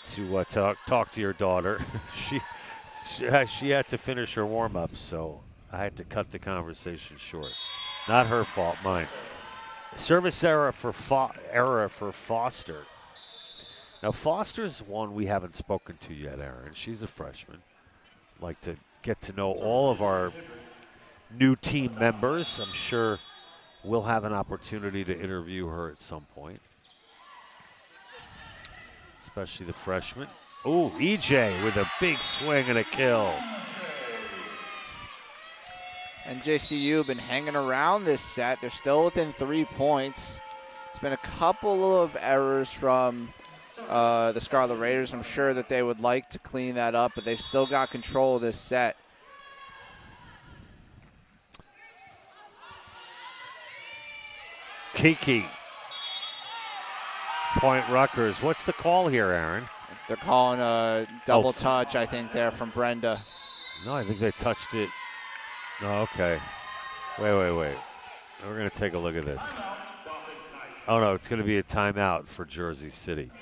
to talk to your daughter. She had to finish her warm-up, so I had to cut the conversation short. Not her fault, mine. Service error for Foster. Now, Foster's one we haven't spoken to yet, Aaron. She's a freshman. I'd like to get to know all of our new team members. I'm sure we'll have an opportunity to interview her at some point, especially the freshman. Oh, EJ with a big swing and a kill. NJCU been hanging around this set. They're still within 3 points. It's been a couple of errors from the Scarlet Raiders. I'm sure that they would like to clean that up, but they've still got control of this set. Kiki. Point Rutgers. What's the call here, Aaron? They're calling a double touch, I think, there from Brenda. No, I think they touched it. Oh, okay. Wait. We're going to take a look at this. Oh, no, it's going to be a timeout for Jersey City.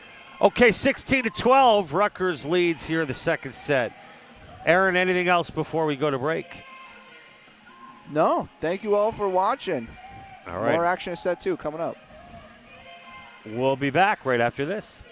Okay, 16-12. Rutgers leads here in the second set. Aaron, anything else before we go to break? No, thank you all for watching. All right. More action in set 2 coming up. We'll be back right after this.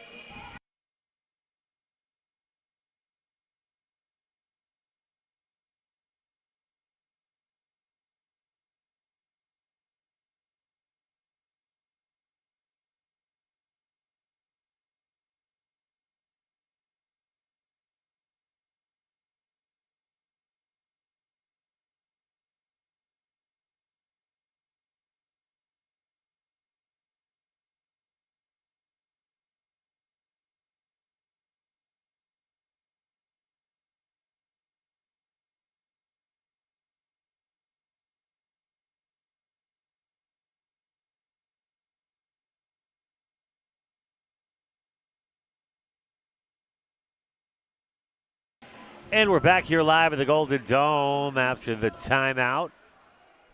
And we're back here live at the Golden Dome after the timeout.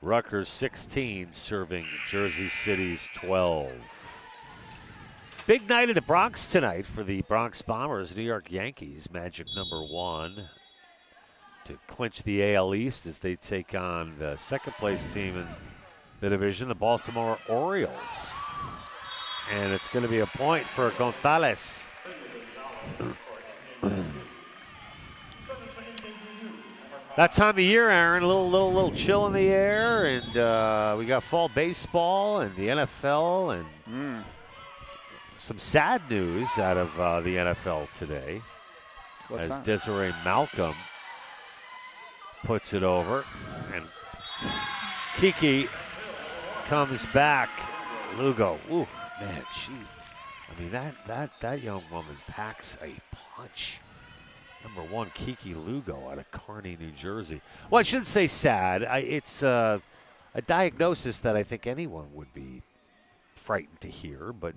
Rutgers 16 serving Jersey City's 12. Big night in the Bronx tonight for the Bronx Bombers, New York Yankees, magic number 1 to clinch the AL East as they take on the second-place team in the division, the Baltimore Orioles. And it's going to be a point for Gonzalez. That time of year, Aaron, a little chill in the air, and we got fall baseball and the NFL, and some sad news out of the NFL today. What's as that? Desiree Malcolm puts it over, and Kiki comes back. Lugo, ooh, man, I mean that young woman packs a punch. Number 1, Kiki Lugo out of Kearney, New Jersey. Well, I shouldn't say sad. It's a diagnosis that I think anyone would be frightened to hear, but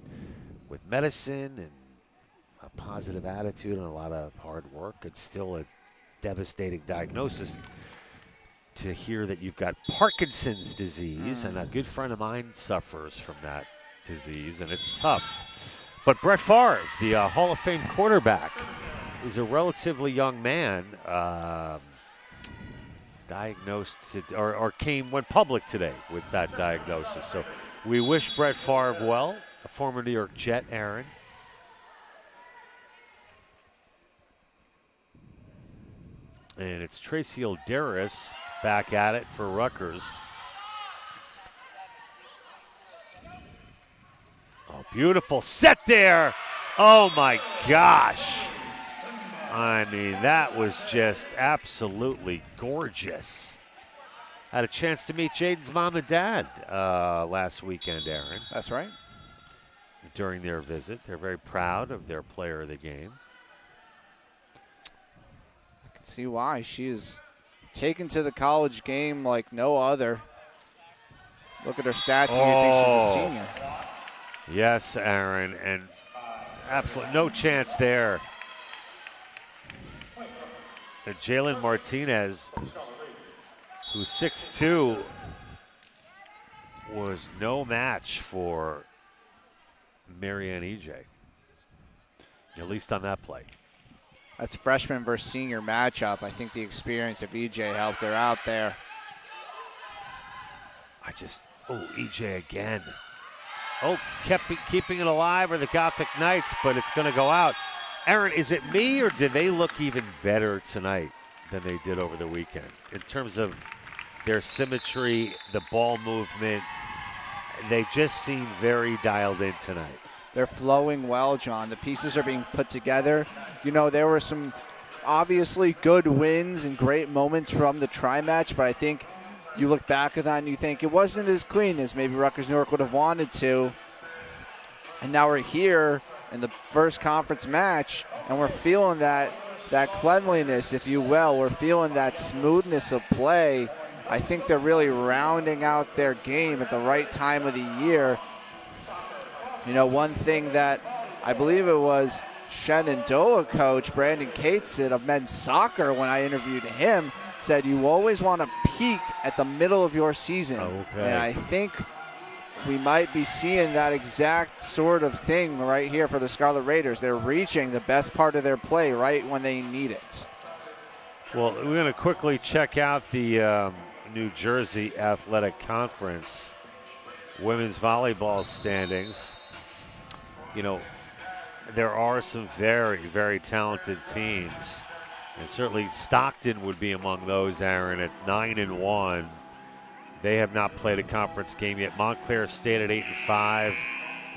with medicine and a positive attitude and a lot of hard work, it's still a devastating diagnosis to hear that you've got Parkinson's disease, and a good friend of mine suffers from that disease, and it's tough. But Brett Favre, the Hall of Fame quarterback, is a relatively young man, diagnosed or went public today with that diagnosis. So we wish Brett Favre well, a former New York Jet, Aaron. And it's Tracy Alderis back at it for Rutgers. Oh, beautiful set there. Oh, my gosh. I mean, that was just absolutely gorgeous. Had a chance to meet Jaden's mom and dad last weekend, Aaron. That's right. During their visit. They're very proud of their player of the game. I can see why. She is taken to the college game like no other. Look at her stats and you think she's a senior. Yes, Aaron, and absolutely no chance there. Jalen Martinez, who's 6'2", was no match for Marianne EJ, at least on that play. That's freshman versus senior matchup. I think the experience of EJ helped her out there. EJ again. Oh, keeping it alive are the Gothic Knights, but it's going to go out. Aaron, is it me, or did they look even better tonight than they did over the weekend in terms of their symmetry, the ball movement? They just seem very dialed in tonight. They're flowing well, John. The pieces are being put together. You know, there were some obviously good wins and great moments from the tri-match, but I think you look back at that and you think it wasn't as clean as maybe Rutgers Newark would have wanted to. And now we're here in the first conference match, and we're feeling that cleanliness, if you will. We're feeling that smoothness of play. I think they're really rounding out their game at the right time of the year. You know, one thing that I believe it was Shenandoah coach Brandon Cates said of men's soccer when I interviewed him, said you always want to peak at the middle of your season. Okay. And I think we might be seeing that exact sort of thing right here for the Scarlet Raiders. They're reaching the best part of their play right when they need it. Well, we're going to quickly check out the New Jersey Athletic Conference women's volleyball standings. You know, there are some very, very talented teams. And certainly Stockton would be among those, Aaron, at 9-1. They have not played a conference game yet. Montclair State at 8-5.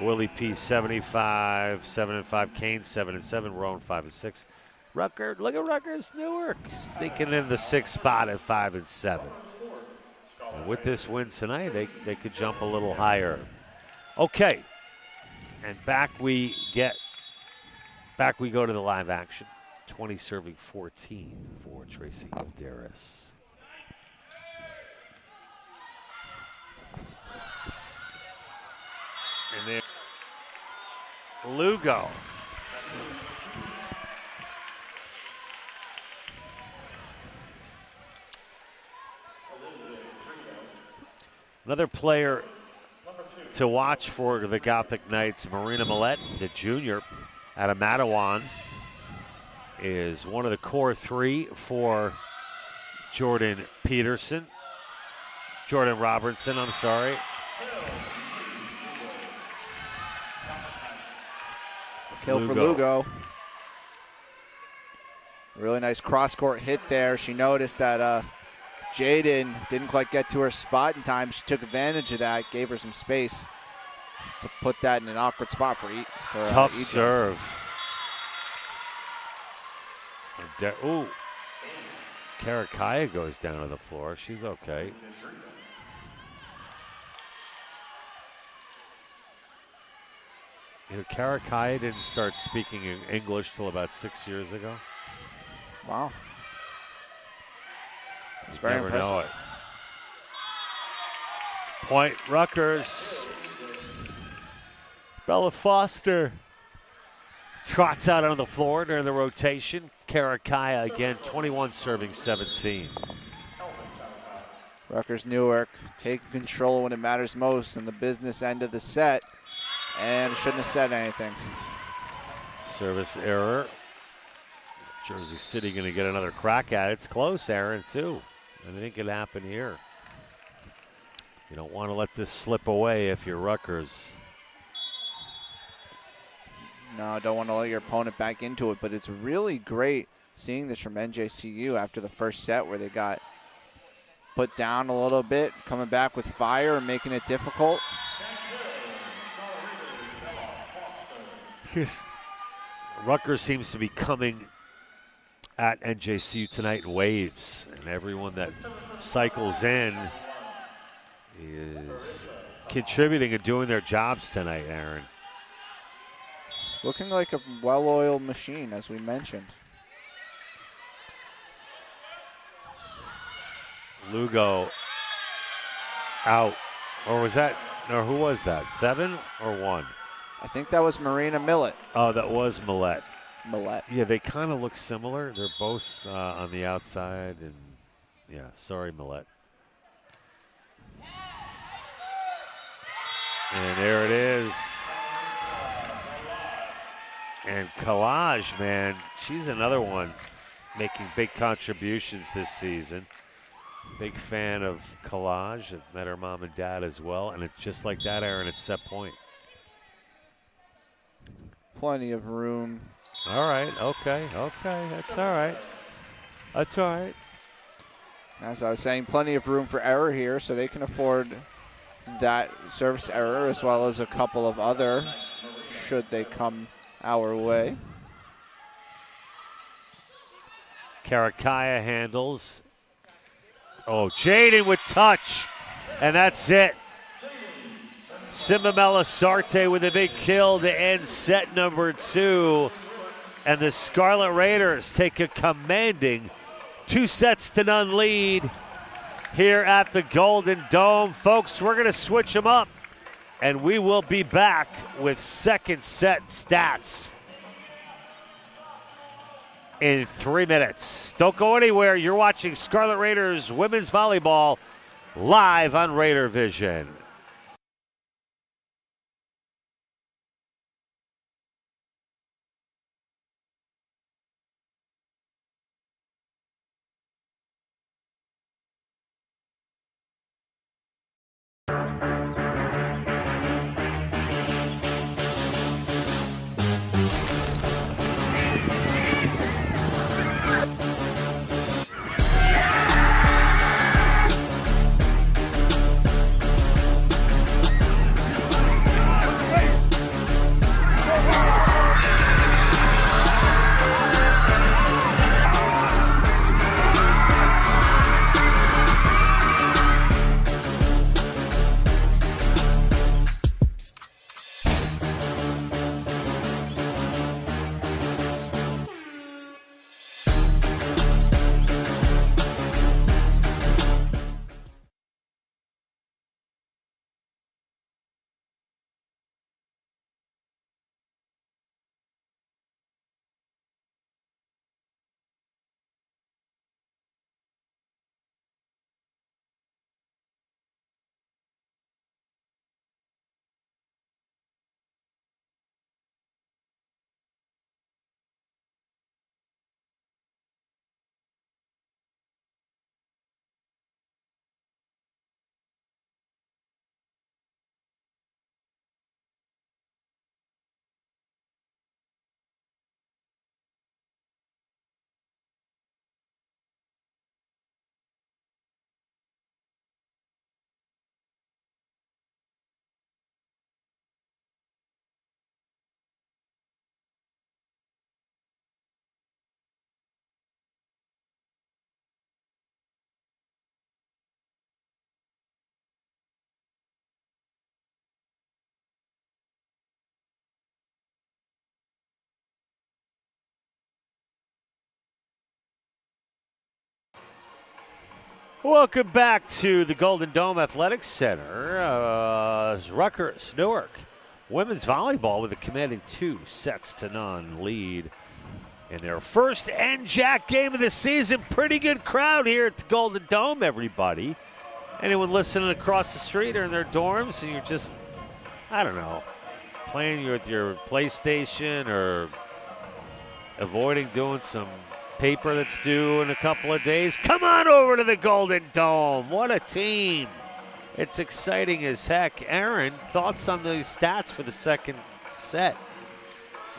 Willie P 75, 7-5. Kane 7-7. Rowan 5-6. Rutgers, look at Rutgers Newark sneaking in the 6th spot at 5-7. And with this win tonight, they could jump a little higher. Okay, and back we go to the live action. 20 serving 14 for Tracy Alderis. And then Lugo. Another player to watch for the Gothic Knights, Marina Millette, the junior out of Matawan, is one of the core three for Jordan Robertson, I'm sorry. Kill for Lugo. Really nice cross-court hit there. She noticed that Jaden didn't quite get to her spot in time. She took advantage of that, gave her some space to put that in an awkward spot for tough EJ. Serve. Ooh. Karakaya goes down to the floor. She's okay. You know, Karakaya didn't start speaking English till about 6 years ago. Wow. It's very impressive. Know it. Point Rutgers. Bella Foster trots out on the floor during the rotation. Karakaya again, 21 serving 17. Rutgers Newark taking control when it matters most in the business end of the set, and shouldn't have said anything. Service error. Jersey City going to get another crack at it. It's close, Aaron, too. Anything could happen here. You don't want to let this slip away if you're Rutgers. No, don't want to let your opponent back into it, but it's really great seeing this from NJCU after the first set where they got put down a little bit, coming back with fire and making it difficult. Rutgers seems to be coming at NJCU tonight in waves, and everyone that cycles in is contributing and doing their jobs tonight, Aaron. Looking like a well-oiled machine, as we mentioned. Lugo out. Or was that, or who was that? 7 or 1? I think that was Marina Millette. Oh, that was Millette. Millette. Yeah, they kind of look similar. They're both on the outside. And yeah, sorry, Millette. And there it is. And Collage, man, she's another one making big contributions this season. Big fan of Collage. I've met her mom and dad as well. And it's just like that, Aaron, it's set point. Plenty of room. All right, okay. That's all right. That's all right. As I was saying, plenty of room for error here, so they can afford that service error as well as a couple of other should they come our way. Karakaya handles. Oh, Jaden with touch, and that's it. Simbamela Sarte with a big kill to end set number 2. And the Scarlet Raiders take a commanding 2-0 lead here at the Golden Dome. Folks, we're going to switch them up, and we will be back with second set stats in 3 minutes. Don't go anywhere. You're watching Scarlet Raiders Women's Volleyball live on Raider Vision. Welcome back to the Golden Dome Athletic Center. Rutgers, Newark, women's volleyball with a commanding 2-0 lead in their first NJAC game of the season. Pretty good crowd here at the Golden Dome, everybody. Anyone listening across the street or in their dorms and you're just, I don't know, playing with your PlayStation or avoiding doing some paper that's due in a couple of days, come on over to the Golden Dome. What a team. It's exciting as heck. Aaron, thoughts on the stats for the second set?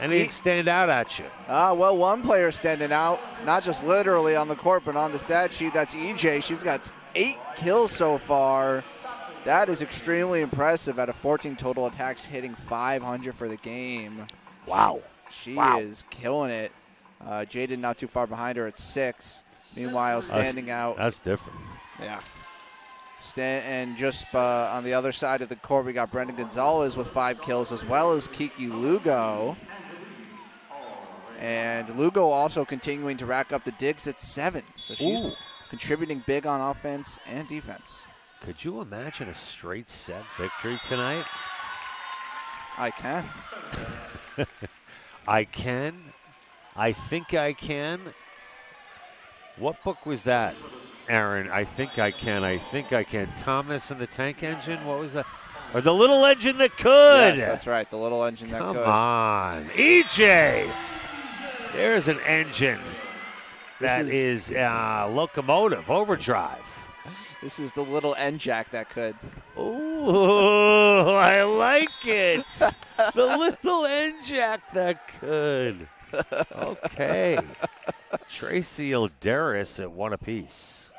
Anything stand out at you? Well, one player standing out, not just literally on the court, but on the stat sheet. That's EJ. She's got 8 kills so far. That is extremely impressive out of 14 total attacks, hitting 500 for the game. Wow. She is killing it. Jaden not too far behind her at 6. Meanwhile, standing out. That's different. Yeah. And just on the other side of the court, we got Brendan Gonzalez with 5 kills, as well as Kiki Lugo. And Lugo also continuing to rack up the digs at 7. So she's contributing big on offense and defense. Could you imagine a straight set victory tonight? I can. I can. I think I can. What book was that, Aaron? I think I can. I think I can. Thomas and the Tank Engine? What was that? Or the Little Engine That Could? Yes, that's right. The Little Engine That Could. Come on. EJ! There's an engine that is locomotive, overdrive. This is the Little NJAC That Could. Ooh, I like it. The Little NJAC That Could. Okay. Tracy Ilderis at 1 apiece.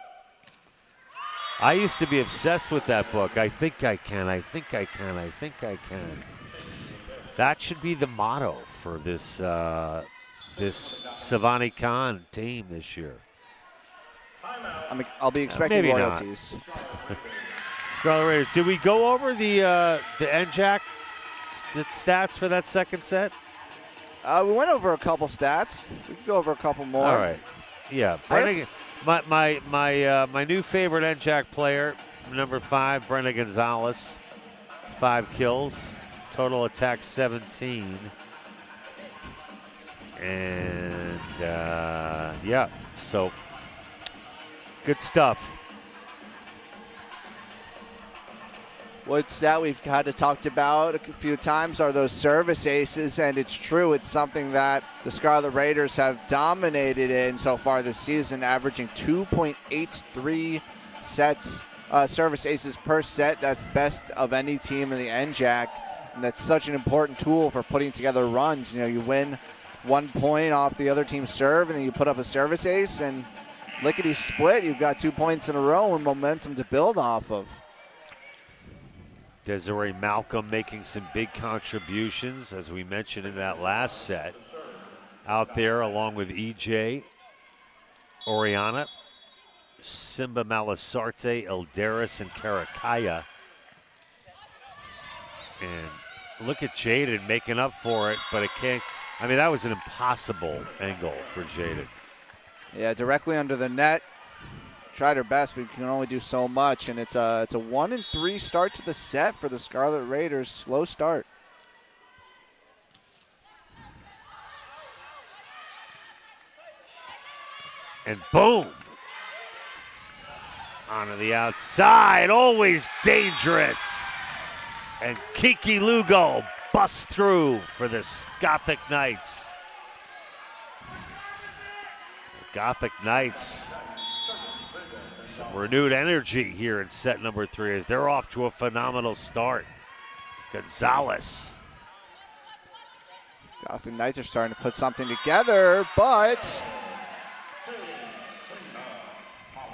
I used to be obsessed with that book. I think I can, I think I can, I think I can. That should be the motto for this this Savani Khan team this year. I'll be expecting maybe royalties. Scarlet Raiders. Did we go over the NJAC stats for that second set? We went over a couple stats. We can go over a couple more. All right. Yeah. My new favorite NJAC player, number 5, Brenda Gonzalez, 5 kills, total attack 17. And, yeah, so good stuff. What stat we've kind of talked about a few times are those service aces, and it's true. It's something that the Scarlet Raiders have dominated in so far this season, averaging 2.83 sets, service aces per set. That's best of any team in the NJAC, and that's such an important tool for putting together runs. You know, you win 1 point off the other team's serve, and then you put up a service ace, and lickety-split, you've got 2 points in a row and momentum to build off of. Desiree Malcolm making some big contributions, as we mentioned in that last set. Out there along with EJ, Oriana, Simba Malasarte, Ilderis, and Karakaya. And look at Jaden making up for it, but it can't. I mean, that was an impossible angle for Jaden. Yeah, directly under the net. Tried her best, but can only do so much, and it's a 1-3 start to the set for the Scarlet Raiders. Slow start. And boom! Onto the outside, always dangerous. And Kiki Lugo busts through for the Gothic Knights. The Gothic Knights. Some renewed energy here in set number 3 as they're off to a phenomenal start. Gonzalez. Gothic Knights are starting to put something together, but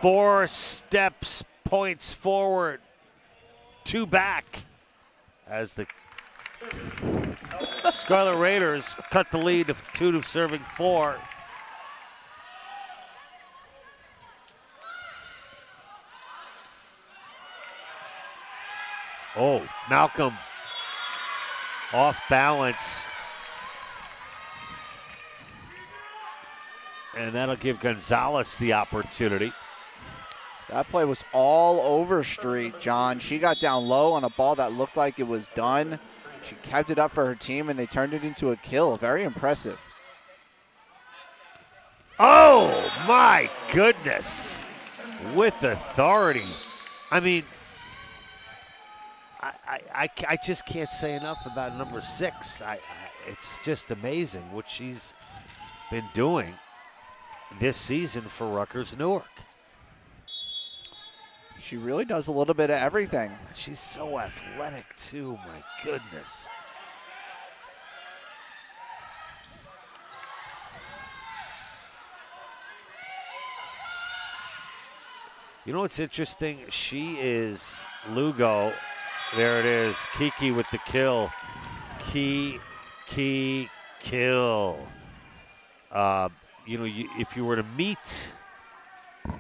4 steps, points forward, 2 back as the Scarlet Raiders cut the lead of 2 to serving 4. Oh, Malcolm off balance. And that'll give Gonzalez the opportunity. That play was all over Street, John. She got down low on a ball that looked like it was done. She kept it up for her team, and they turned it into a kill. Very impressive. Oh, my goodness. With authority. I mean, I just can't say enough about number 6. It's just amazing what she's been doing this season for Rutgers Newark. She really does a little bit of everything. She's so athletic, too. My goodness. You know what's interesting? She is Lugo. There it is. Kiki with the kill. Kill. If you were to meet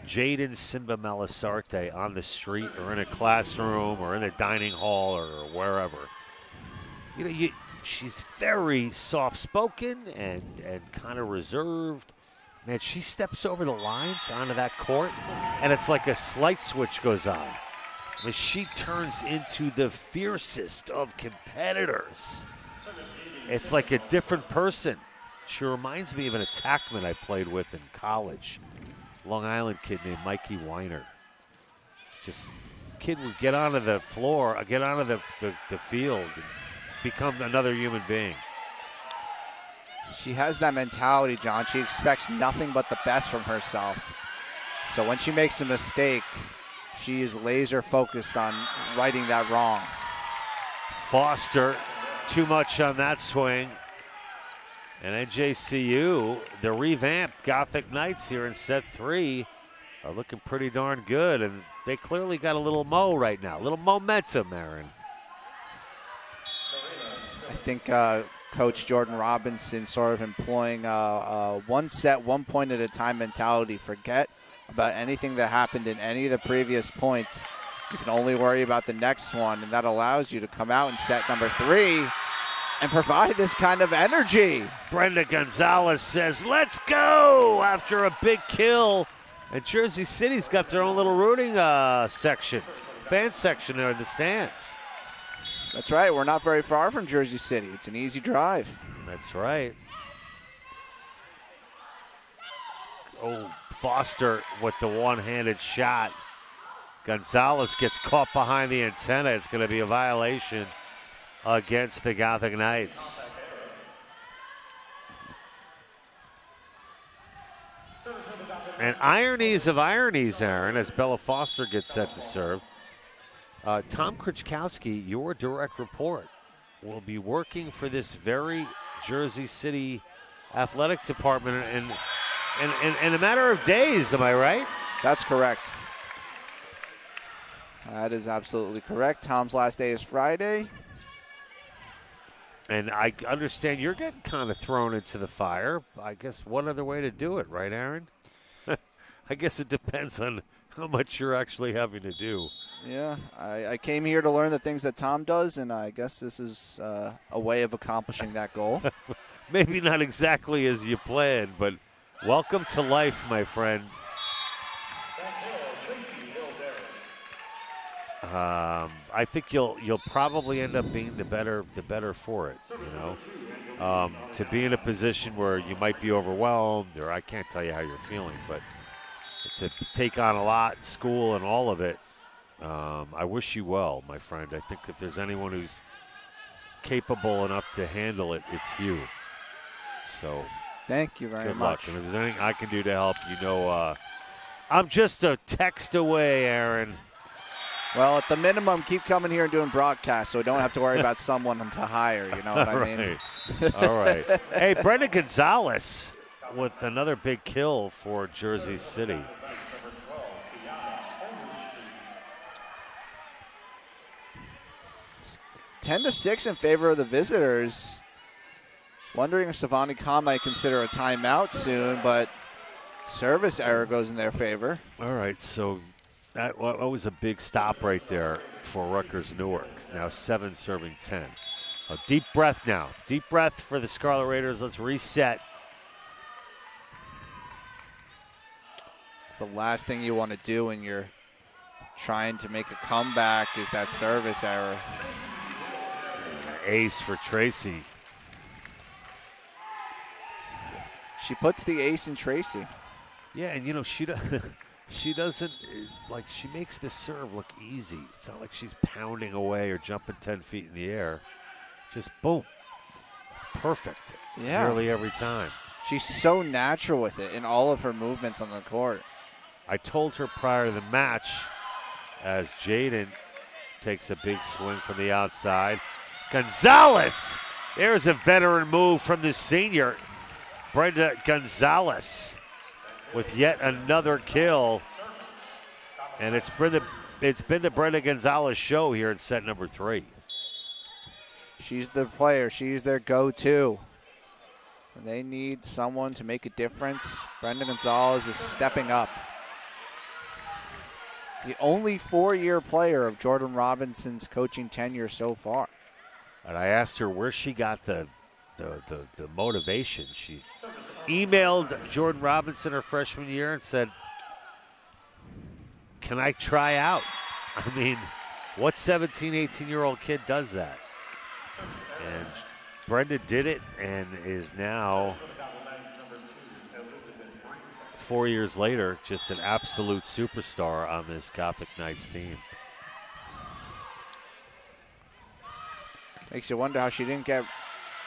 Jaden Simba Melisarte on the street or in a classroom or in a dining hall or wherever, she's very soft-spoken and kind of reserved. Man, she steps over the lines onto that court, and it's like a light switch goes on. I mean, she turns into the fiercest of competitors. It's like a different person. She reminds me of an attackman I played with in college. Long Island kid named Mikey Weiner. Just kid would get onto the floor, get onto the field, and become another human being. She has that mentality, John. She expects nothing but the best from herself. So when she makes a mistake, she is laser focused on righting that wrong. Foster, too much on that swing. And NJCU, the revamped Gothic Knights here in set 3, are looking pretty darn good. And they clearly got a little mo right now, a little momentum, Aaron. I think Coach Jordan Robinson sort of employing a one set, 1 point at a time mentality. Forget about anything that happened in any of the previous points. You can only worry about the next one, and that allows you to come out in set number 3 and provide this kind of energy. Brenda Gonzalez says, let's go, after a big kill. And Jersey City's got their own little rooting section, fan section there in the stands. That's right. We're not very far from Jersey City. It's an easy drive. That's right. Oh, Foster with the one-handed shot. Gonzalez gets caught behind the antenna. It's going to be a violation against the Gothic Knights. And ironies of ironies, Aaron, as Bella Foster gets set to serve. Tom Krichkowski, your direct report, will be working for this very Jersey City athletic department in a matter of days, am I right? That's correct. That is absolutely correct. Tom's last day is Friday. And I understand you're getting kind of thrown into the fire. I guess what other way to do it, right, Aaron? I guess it depends on how much you're actually having to do. Yeah, I came here to learn the things that Tom does, and I guess this is a way of accomplishing that goal. Maybe not exactly as you planned, but welcome to life, my friend. I think you'll probably end up being the better for it, to be in a position where you might be overwhelmed, or I can't tell you how you're feeling, but to take on a lot in school and all of it. I wish you well, my friend. I think if there's anyone who's capable enough to handle it, it's you. So thank you very good much. luck. And if there's anything I can do to help, I'm just a text away, Aaron. Well, at the minimum, keep coming here and doing broadcasts so we don't have to worry about someone to hire, you know what I mean? All right. Hey, Brenda Gonzalez with another big kill for Jersey City. It's 10-6 in favor of the visitors. Wondering if Savani Khan might consider a timeout soon, but service error goes in their favor. All right, so that was a big stop right there for Rutgers Newark. Now 7 serving 10. A deep breath now. Deep breath for the Scarlet Raiders. Let's reset. It's the last thing you want to do when you're trying to make a comeback is that service error. Ace for Tracy. She puts the ace in Tracy. Yeah, and you know, she doesn't, like, she makes the serve look easy. It's not like she's pounding away or jumping 10 feet in the air. Just boom. Perfect. Yeah. Nearly every time. She's so natural with it in all of her movements on the court. I told her prior to the match, as Jaden takes a big swing from the outside. Gonzalez! There's a veteran move from the senior, Brenda Gonzalez, with yet another kill. And it's been the Brenda Gonzalez show here in set number 3. She's the player. She's their go-to. When they need someone to make a difference, Brenda Gonzalez is stepping up. The only 4-year player of Jordan Robinson's coaching tenure so far. And I asked her where she got the motivation. She emailed Jordan Robinson her freshman year and said, can I try out? I mean, what 17, 18-year-old kid does that? And Brenda did it and is now, 4 years later, just an absolute superstar on this Gothic Knights team. Makes you wonder how she didn't get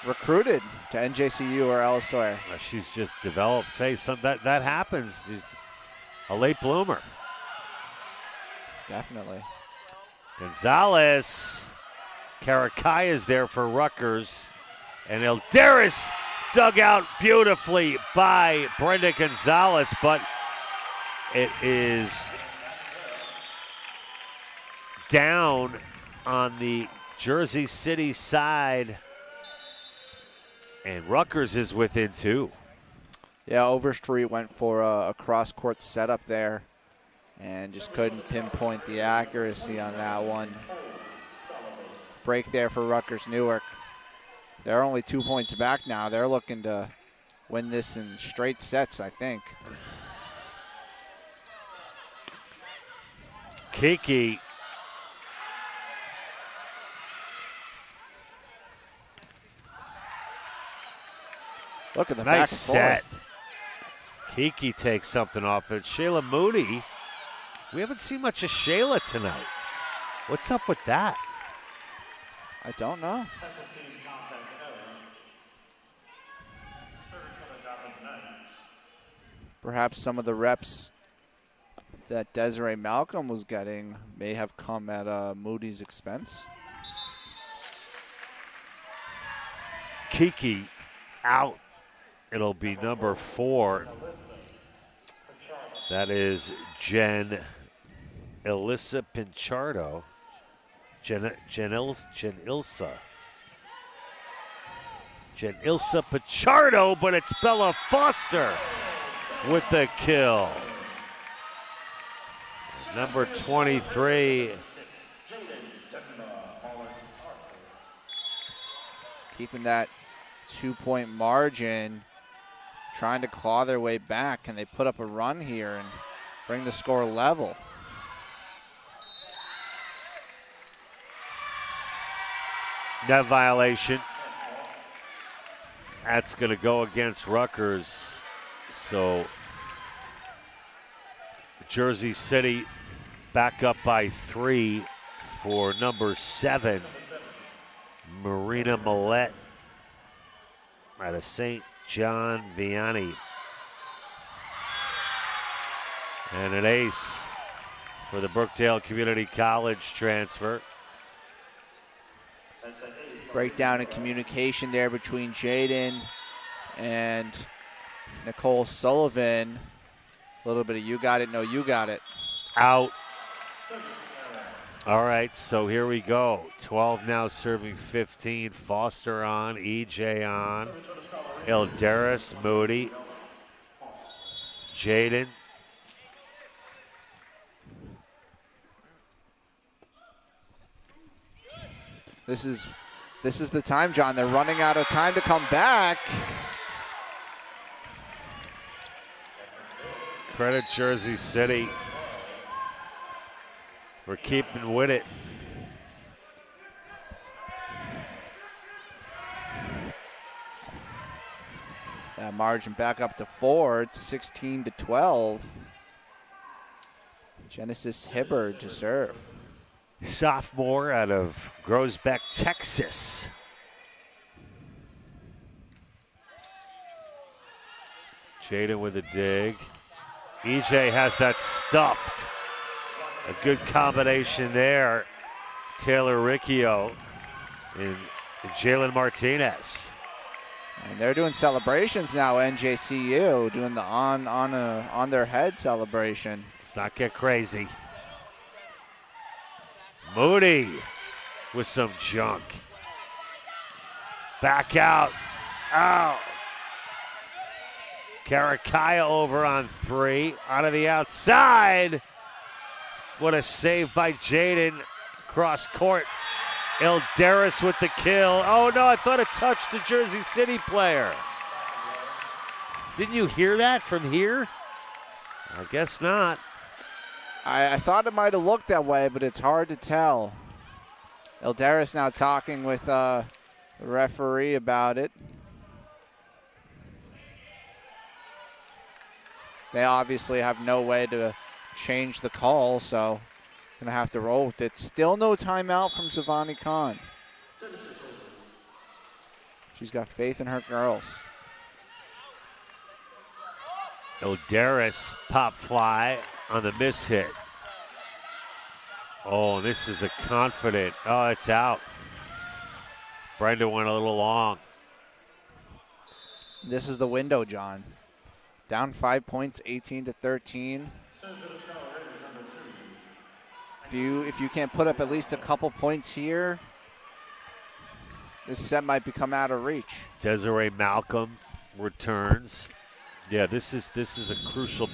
recruited to NJCU or elsewhere. She's just developed. That happens. She's a late bloomer. Definitely. Gonzalez. Karakai is there for Rutgers. And Eldaris dug out beautifully by Brenda Gonzalez, but it is down on the Jersey City side, and Rutgers is within 2. Yeah, Overstreet went for a cross-court setup there and just couldn't pinpoint the accuracy on that one. Break there for Rutgers Newark. They're only 2 points back now. They're looking to win this in straight sets, I think. Kiki. Look at the nice back and set. forth. Kiki takes something off it. Shayla Moody. We haven't seen much of Shayla tonight. What's up with that? I don't know. Perhaps some of the reps that Desiree Malcolm was getting may have come at Moody's expense. Kiki out. It'll be number 4. That is Jen Elissa Pinchardo. Janilsa Pichardo, but it's Bella Foster with the kill. Number 23. Keeping that 2-point margin, trying to claw their way back. Can they put up a run here and bring the score level? Net violation. That's going to go against Rutgers. So Jersey City back up by 3 for number 7, Marina Millette out of St. John Vianney. And an ace for the Brookdale Community College transfer. Breakdown in communication there between Jaden and Nicole Sullivan. A little bit of you got it, no, you got it. Out. All right, so here we go. 12 now serving 15. Foster on, EJ on. Eldaris, Moody. Jaden. This is the time, John. They're running out of time to come back. Credit Jersey City. for keeping with it. That margin back up to 4. It's 16-12. Genesis Hibbard to serve. Sophomore out of Groesbeck, Texas. Jaden with a dig. EJ has that stuffed. A good combination there. Taylor Riccio and Jalen Martinez. And they're doing celebrations now, NJCU, doing the on their head celebration. Let's not get crazy. Moody with some junk. Back out. Out. Karakaya over on 3. Out of the outside. What a save by Jaden. Cross court. Eldaris with the kill. Oh no, I thought it touched the Jersey City player. Didn't you hear that from here? I guess not. I thought it might have looked that way, but it's hard to tell. Eldaris now talking with the referee about it. They obviously have no way to change the call, so gonna have to roll with it. Still no timeout from Savani Khan. She's got faith in her girls. Eldaris pop fly on the miss hit. Oh, this is a confident. Oh, it's out. Brenda went a little long. This is the window, John. Down 5 points, 18-13. If you can't put up at least a couple points here, this set might become out of reach. Desiree Malcolm returns. Yeah, this is a crucial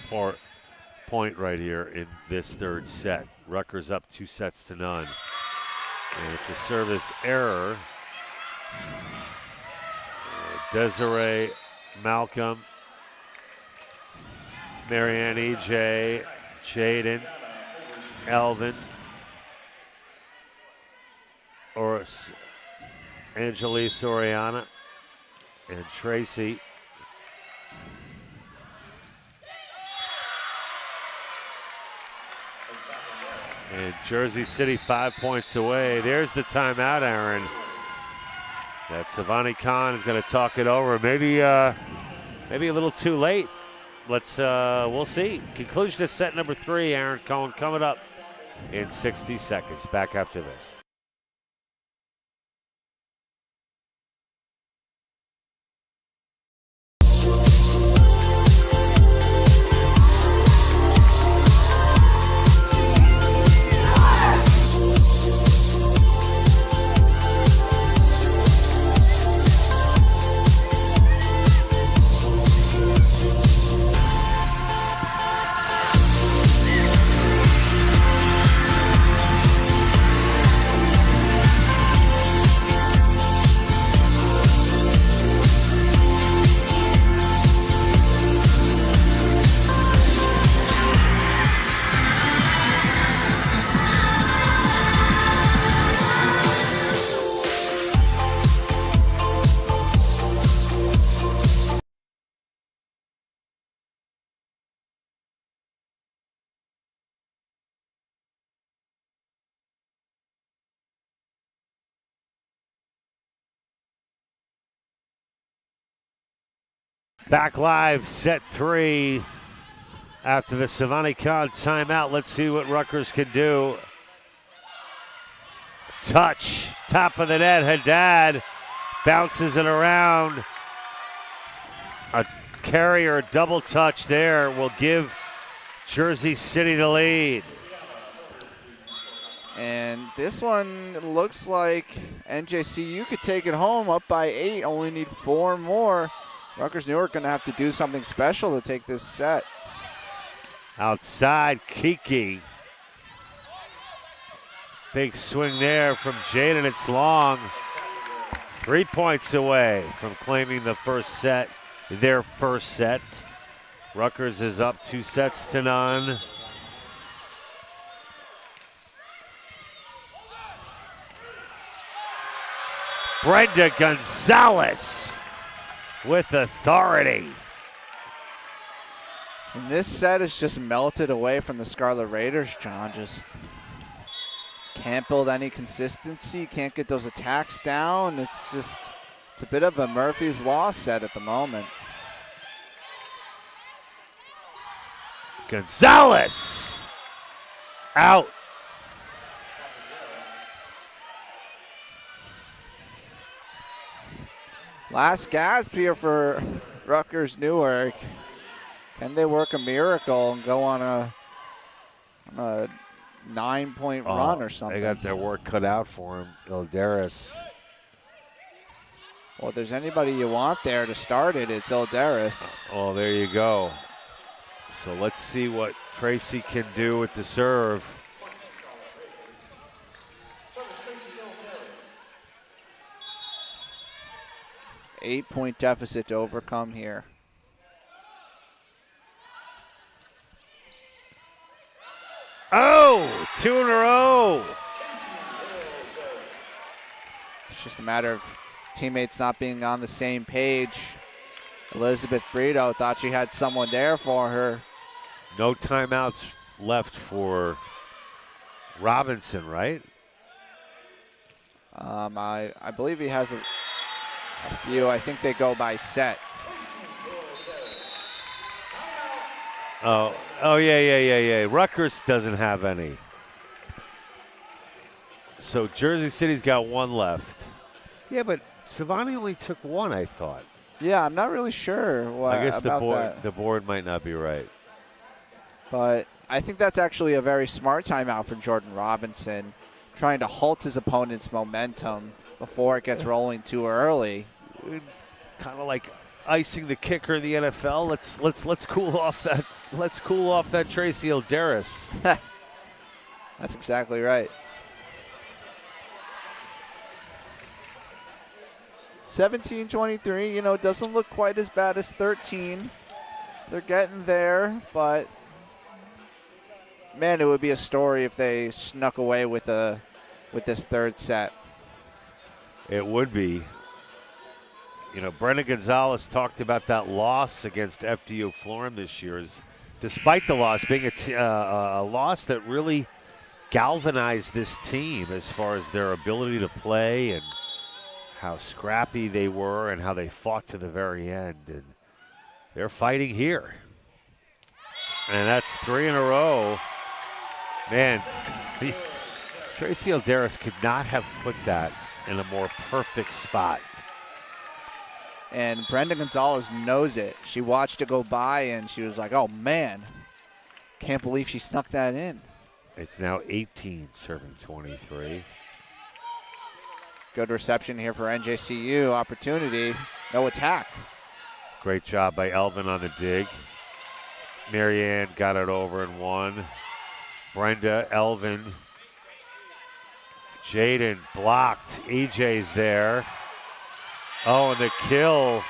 point right here in this third set. Rutgers up 2-0. And it's a service error. Desiree Malcolm, Marianne EJ, Jaden, Elvin, or Angelise Oriana, and Tracy. And Jersey City 5 points away. There's the timeout, Aaron. That Savani Khan is going to talk it over. Maybe a little too late. We'll see. Conclusion of set number 3, Aaron Cohen, coming up in 60 seconds. Back after this. Back live, set 3 after the Savani Khan timeout. Let's see what Rutgers can do. Touch, top of the net, Haddad bounces it around. A carrier double touch there will give Jersey City the lead. And this one looks like NJCU could take it home up by 8, only need 4 more. Rutgers Newark going to have to do something special to take this set. Outside, Kiki. Big swing there from Jaden. It's long. 3 points away from claiming the first set, their first set. Rutgers is up 2-0. Brenda Gonzalez with authority. And this set is just melted away from the Scarlet Raiders, John. Just can't build any consistency, can't get those attacks down. It's a bit of a Murphy's Law set at the moment. Gonzalez out. Last gasp here for Rutgers Newark. Can they work a miracle and go on a 9-point run or something? They got their work cut out for him, Ilderis. Well, if there's anybody you want there to start it, it's Ilderis. Oh, there you go. So let's see what Tracy can do with the serve. Eight-point deficit to overcome here. Oh, 2 in a row. It's just a matter of teammates not being on the same page. Elizabeth Brito thought she had someone there for her. No timeouts left for Robinson, right? I believe he has a few. I think they go by set. Oh, yeah. Rutgers doesn't have any. So Jersey City's got one left. Yeah, but Savani only took one, I thought. Yeah, I'm not really sure I guess about the board might not be right. But I think that's actually a very smart timeout for Jordan Robinson, trying to halt his opponent's momentum before it gets rolling too early. Kind of like icing the kicker in the NFL. Let's cool off that. Let's cool off that Tracy Ilderis. That's exactly right. 17-23, it doesn't look quite as bad as 13. They're getting there, but man, it would be a story if they snuck away with this third set. It would be. Brenda Gonzalez talked about that loss against FDU Florham this year. Despite the loss being a loss that really galvanized this team as far as their ability to play and how scrappy they were and how they fought to the very end. And they're fighting here. And that's 3 in a row. Man, Tracy Ilderis could not have put that in a more perfect spot. And Brenda Gonzalez knows it. She watched it go by, and she was like, oh, man, can't believe she snuck that in. It's now 18, serving 23. Good reception here for NJCU. Opportunity. No attack. Great job by Elvin on the dig. Marianne got it over and won. Brenda, Elvin. Jaden blocked. EJ's there. Oh, and the kill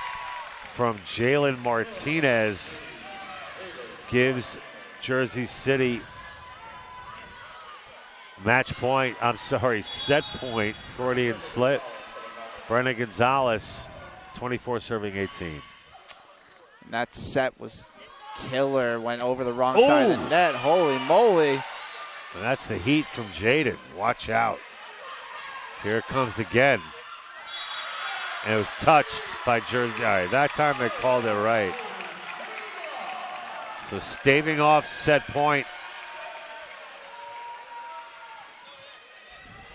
from Jalen Martinez gives Jersey City set point, Freudian slip. Brenda Gonzalez, 24 serving 18. And that set was killer, went over the wrong side of the net. Holy moly. And that's the heat from Jaden. Watch out. Here it comes again. And it was touched by Jersey. All right, that time they called it right. So staving off set point.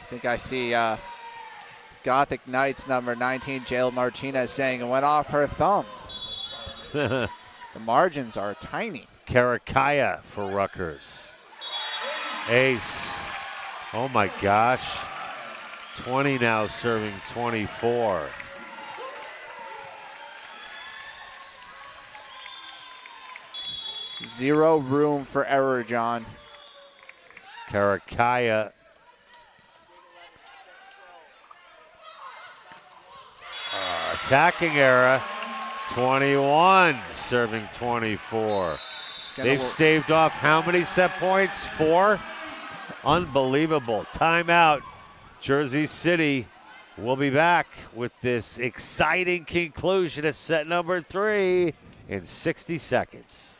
I think I see Gothic Knights number 19, Jalen Martinez, saying it went off her thumb. The margins are tiny. Karakaya for Rutgers. Ace. Oh my gosh. 20 now serving 24. Zero room for error, John. Karakaya. Attacking error. 21 serving 24. They've staved off how many set points? 4? Unbelievable. Timeout. Jersey City We'll be back with this exciting conclusion of set number 3 in 60 seconds.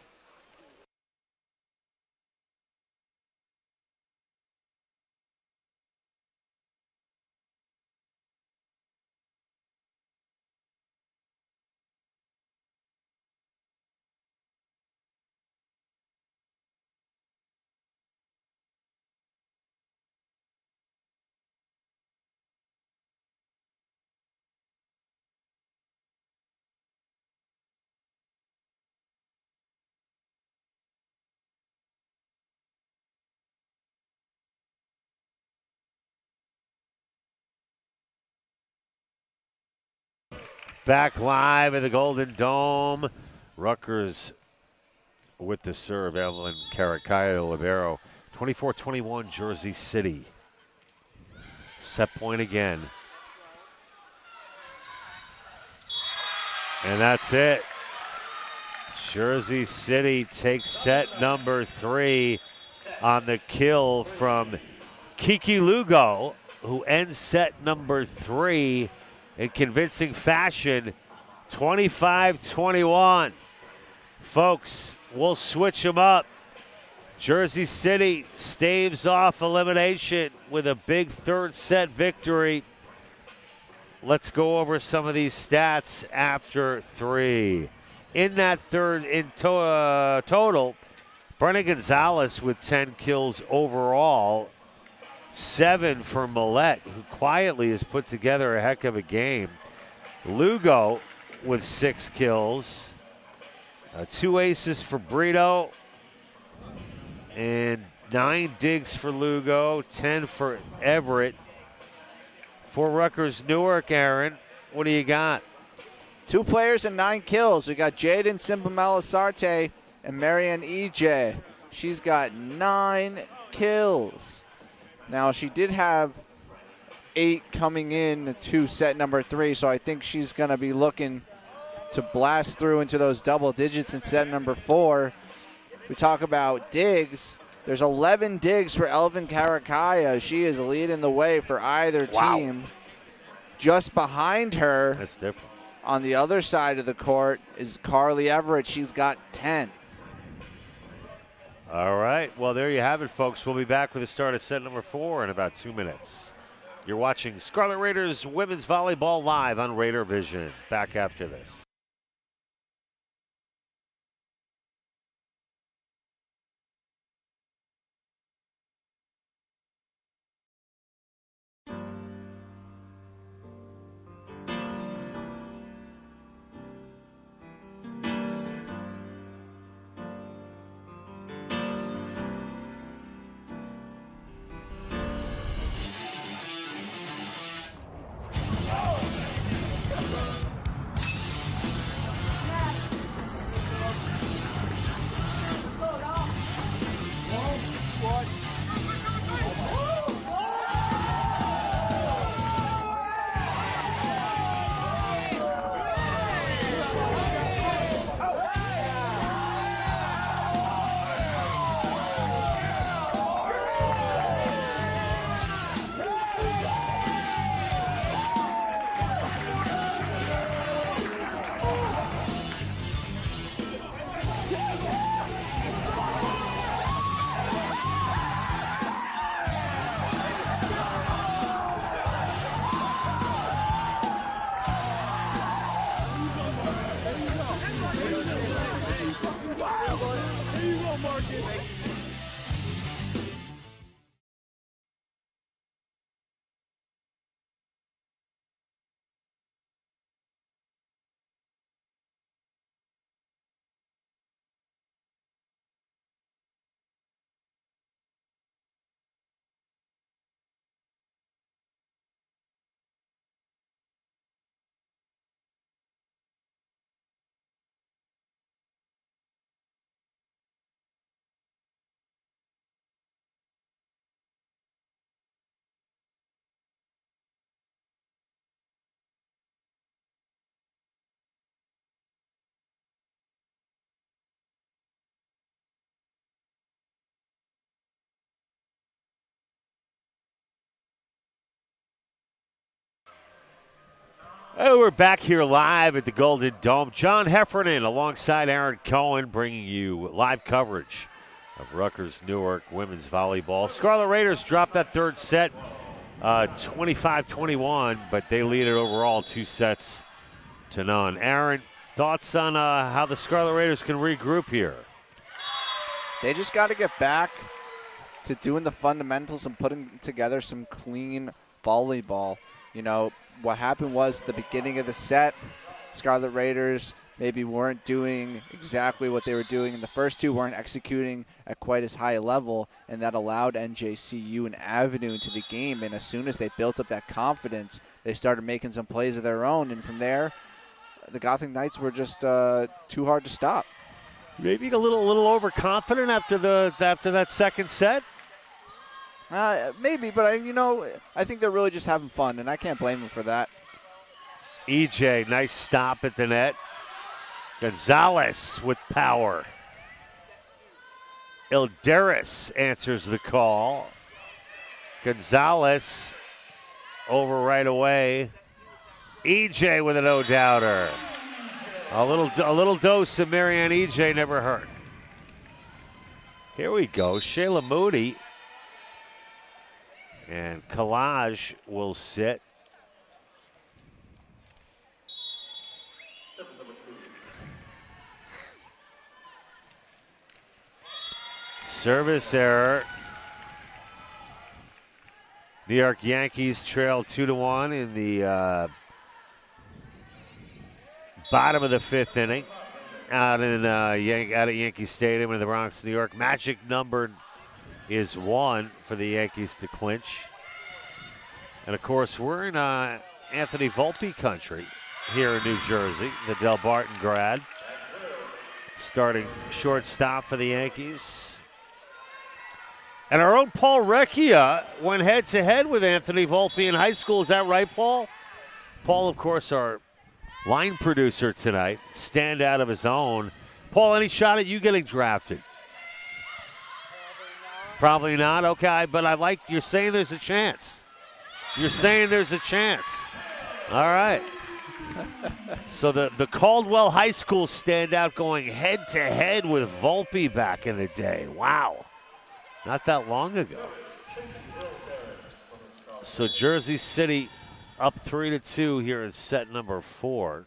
Back live in the Golden Dome. Rutgers with the serve. Evelyn Caracayo libero. 24-21 Jersey City. Set point again. And that's it. Jersey City takes set number 3 on the kill from Kiki Lugo, who ends set number 3 in convincing fashion, 25-21. Folks, we'll switch them up. Jersey City staves off elimination with a big third set victory. Let's go over some of these stats after 3. In that third total, Brenna Gonzalez with 10 kills overall. 7 for Millette, who quietly has put together a heck of a game. Lugo with 6 kills. 2 aces for Brito. And 9 digs for Lugo. 10 for Everett. For Rutgers Newark, Aaron, what do you got? 2 players and 9 kills. We got Jaden Simbamelasarte and Marianne EJ. She's got 9 kills. Now, she did have 8 coming in to set number 3, so I think she's going to be looking to blast through into those double digits in set number 4. We talk about digs. There's 11 digs for Elvin Caracayo. She is leading the way for either team. Just behind her, that's different. On the other side of the court is Carly Everett. She's got 10. All right. Well, there you have it, folks. We'll be back with the start of set number 4 in about 2 minutes. You're watching Scarlet Raiders Women's Volleyball live on Raider Vision. Back after this. Hey, we're back here live at the Golden Dome. John Heffernan alongside Aaron Cohen bringing you live coverage of Rutgers Newark women's volleyball. Scarlet Raiders dropped that third set 25-21, but they lead it overall 2-0. Aaron, thoughts on how the Scarlet Raiders can regroup here? They just got to get back to doing the fundamentals and putting together some clean volleyball. You know, what happened was at the beginning of the set, Scarlet Raiders maybe weren't doing exactly what they were doing in the first two, weren't executing at quite as high a level, and that allowed NJCU an avenue into the game. And as soon as they built up that confidence, they started making some plays of their own. And from there, the Gothic Knights were just too hard to stop. Maybe a little overconfident after that second set. Maybe, but I think they're really just having fun, and I can't blame them for that. EJ, nice stop at the net. Gonzalez with power. Ilderis answers the call. Gonzalez over right away. EJ with a no-doubter. A little dose of Marianne EJ never hurt. Here we go. Shayla Moody. And Collage will sit. Service error. New York Yankees trail 2-1 in the bottom of the fifth inning out at Yankee Stadium in the Bronx, New York. Magic number is 1 for the Yankees to clinch. And, of course, we're in Anthony Volpe country here in New Jersey, the Del Barton grad. Starting shortstop for the Yankees. And our own Paul Recchia went head-to-head with Anthony Volpe in high school. Is that right, Paul? Paul, of course, our line producer tonight, standout of his own. Paul, any shot at you getting drafted? Probably not. Okay, but you're saying there's a chance. You're saying there's a chance. All right. So the Caldwell High School standout going head-to-head with Volpe back in the day. Wow. Not that long ago. So Jersey City up 3-2 here in set number 4.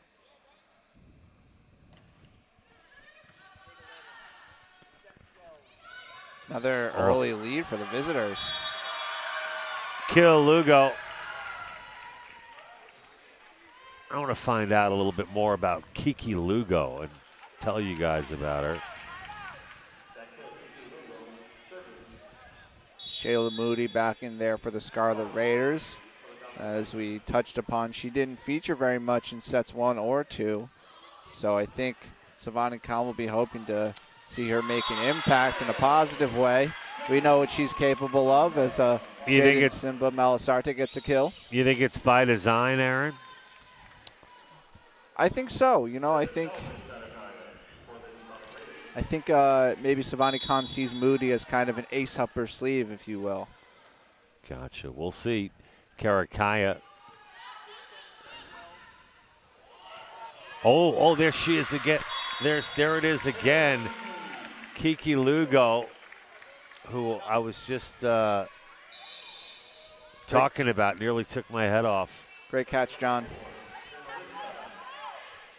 Another early lead for the visitors. Kill Lugo. I want to find out a little bit more about Kiki Lugo and tell you guys about her. Shayla Moody back in there for the Scarlet Raiders. As we touched upon, she didn't feature very much in sets 1 or 2. So I think Savannah Khan will be hoping to see her make an impact in a positive way. We know what she's capable of as Simba Malasarte gets a kill. You think it's by design, Aaron? I think so. I think maybe Savannah Khan sees Moody as kind of an ace up her sleeve, if you will. Gotcha. We'll see. Karakaya. Oh, there she is again. There it is again. Kiki Lugo, who I was just talking about, nearly took my head off. Great catch, John.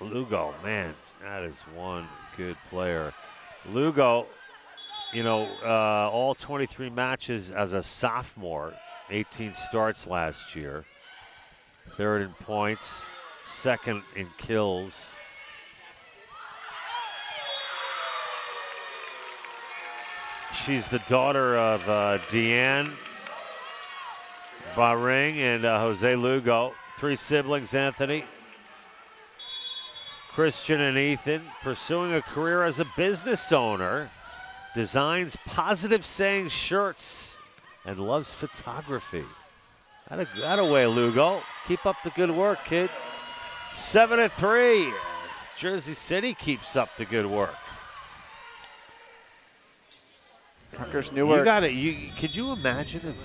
Lugo, man, that is one good player. Lugo, all 23 matches as a sophomore, 18 starts last year. 3rd in points, 2nd in kills. She's the daughter of Deanne Bahring and Jose Lugo. 3 siblings, Anthony, Christian, and Ethan. Pursuing a career as a business owner. Designs positive saying shirts and loves photography. That-a-way, Lugo. Keep up the good work, kid. 7-3. Jersey City keeps up the good work. Rutgers Newark. Could you imagine if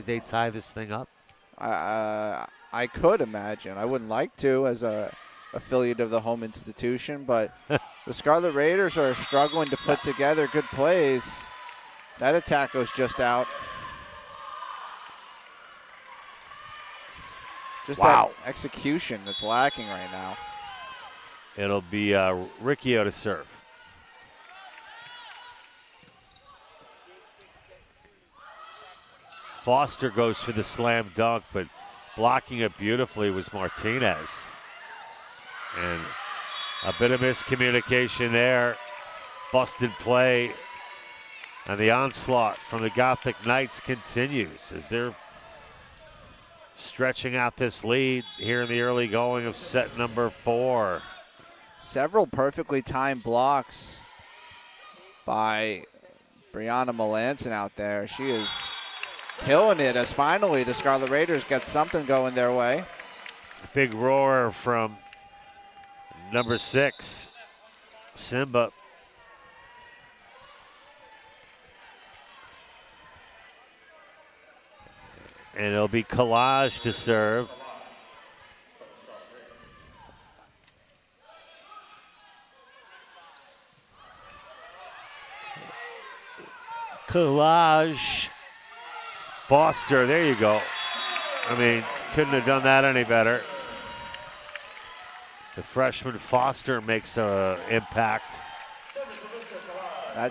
they tie this thing up? I I could imagine. I wouldn't like to as a affiliate of the home institution, but the Scarlet Raiders are struggling to put together good plays. That attack goes just out. It's just that execution that's lacking right now. It'll be Riccio to serve. Foster goes for the slam dunk, but blocking it beautifully was Martinez. And a bit of miscommunication there. Busted play. And the onslaught from the Gothic Knights continues as they're stretching out this lead here in the early going of set number 4. Several perfectly timed blocks by Brianna Melanson out there. She is killing it as finally the Scarlet Raiders get something going their way. A big roar from number 6, Simba. And it'll be Collage to serve. Collage. Foster, there you go. I mean, couldn't have done that any better. The freshman Foster makes an impact.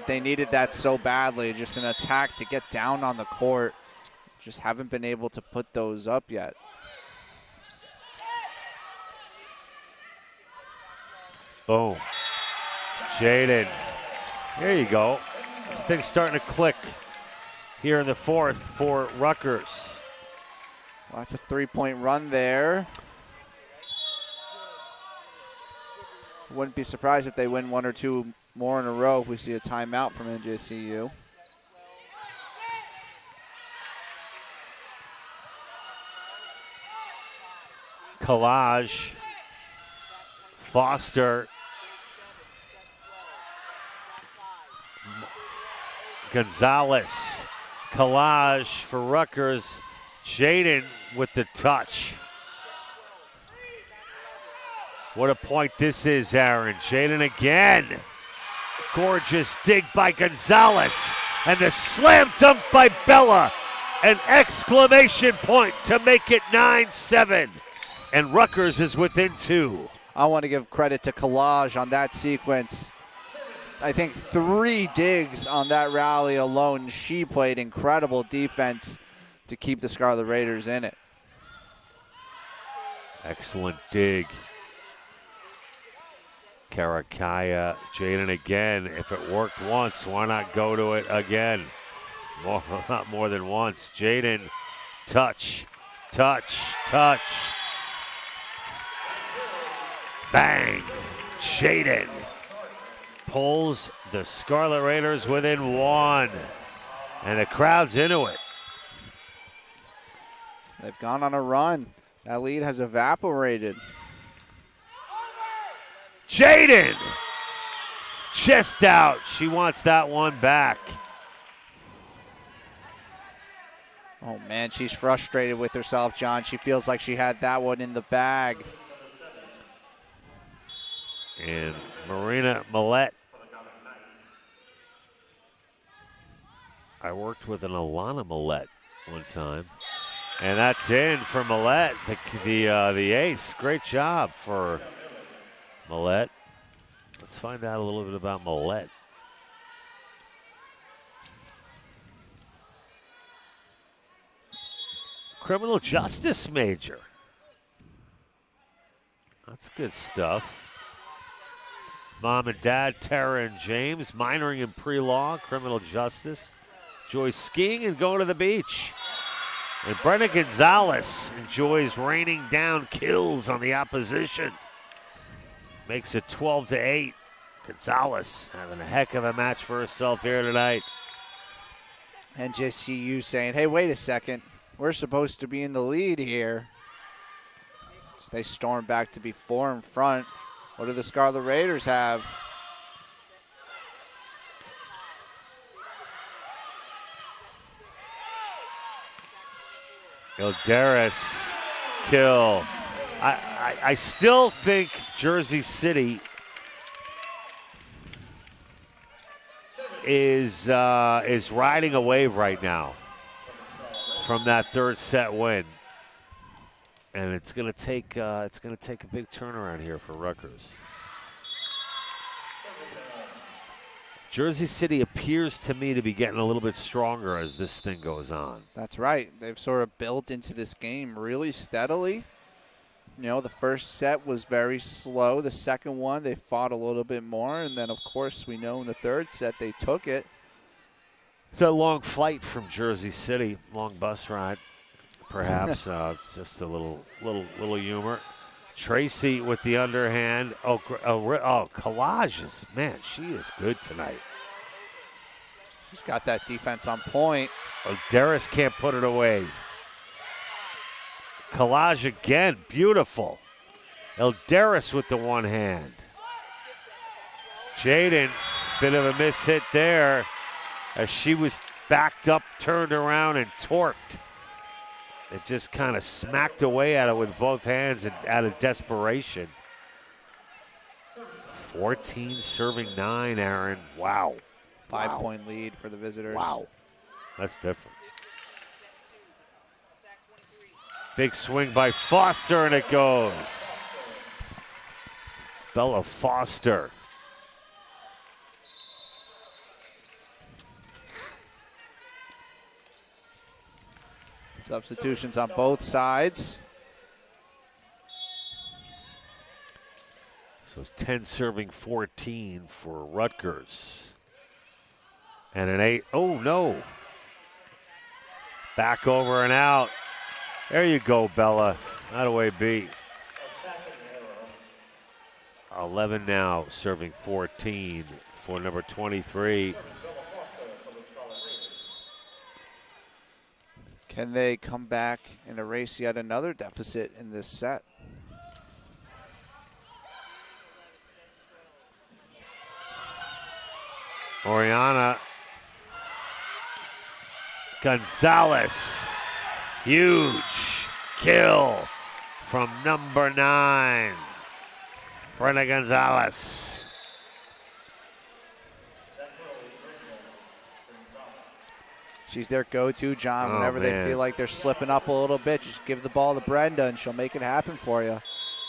They needed that so badly, just an attack to get down on the court. Just haven't been able to put those up yet. Boom. Jaden. There you go. This thing's starting to click here in the 4th for Rutgers. Well, that's a 3-point run there. Wouldn't be surprised if they win 1 or 2 more in a row if we see a timeout from NJCU. Collage. Foster. Gonzalez. Collage for Rutgers. Jaden with the touch. What a point this is, Aaron. Jaden again. Gorgeous dig by Gonzalez. And the slam dunk by Bella. An exclamation point to make it 9-7. And Rutgers is within 2. I want to give credit to Collage on that sequence. I think 3 digs on that rally alone. She played incredible defense to keep the Scarlet Raiders in it. Excellent dig. Karakaya, Jaden again. If it worked once, why not go to it again? Not more than once. Jaden, touch, touch, touch. Bang! Jaden pulls the Scarlet Raiders within 1. And the crowd's into it. They've gone on a run. That lead has evaporated. Jaden! Chest out. She wants that one back. Oh, man, she's frustrated with herself, John. She feels like she had that one in the bag. And Marina Millette. I worked with an Alana Millette one time. And that's in for Millette, the ace. Great job for Millette. Let's find out a little bit about Millette. Criminal justice major. That's good stuff. Mom and dad, Tara and James, minoring in pre-law, criminal justice. Enjoys skiing and going to the beach. And Brenna Gonzalez enjoys raining down kills on the opposition. Makes it 12-8. Gonzalez having a heck of a match for herself here tonight. NJCU saying, hey, wait a second. We're supposed to be in the lead here. So they storm back to be 4 in front. What do the Scarlet Raiders have? Ilderis kill. I still think Jersey City is riding a wave right now from that third set win, and it's gonna take a big turnaround here for Rutgers. Jersey City appears to me to be getting a little bit stronger as this thing goes on. That's right. They've sort of built into this game really steadily. You know, the first set was very slow. The second one, they fought a little bit more. And then, of course, we know in the third set they took it. It's a long flight from Jersey City, long bus ride, perhaps. Just a little humor. Tracy with the underhand. Collage is, man, she is good tonight. She's got that defense on point. Darris can't put it away. Collage again, beautiful. Eldaris with the one hand. Jaden, bit of a miss hit there as she was backed up, turned around, and torqued. It just kind of smacked away at it with both hands and out of desperation. 14 serving 9, Aaron. Wow. 5-point lead for the visitors. Wow. That's different. Big swing by Foster, and it goes. Bella Foster. Substitutions on both sides. So it's 10 serving 14 for Rutgers. And an 8. Oh, no. Back over and out. There you go, Bella. Not a way be. 11 now, serving 14 for number 23. Can they come back and erase yet another deficit in this set? Oriana Gonzalez. Huge kill from number 9, Brenda Gonzalez. She's their go-to, John. Whenever they feel like they're slipping up a little bit, just give the ball to Brenda and she'll make it happen for you.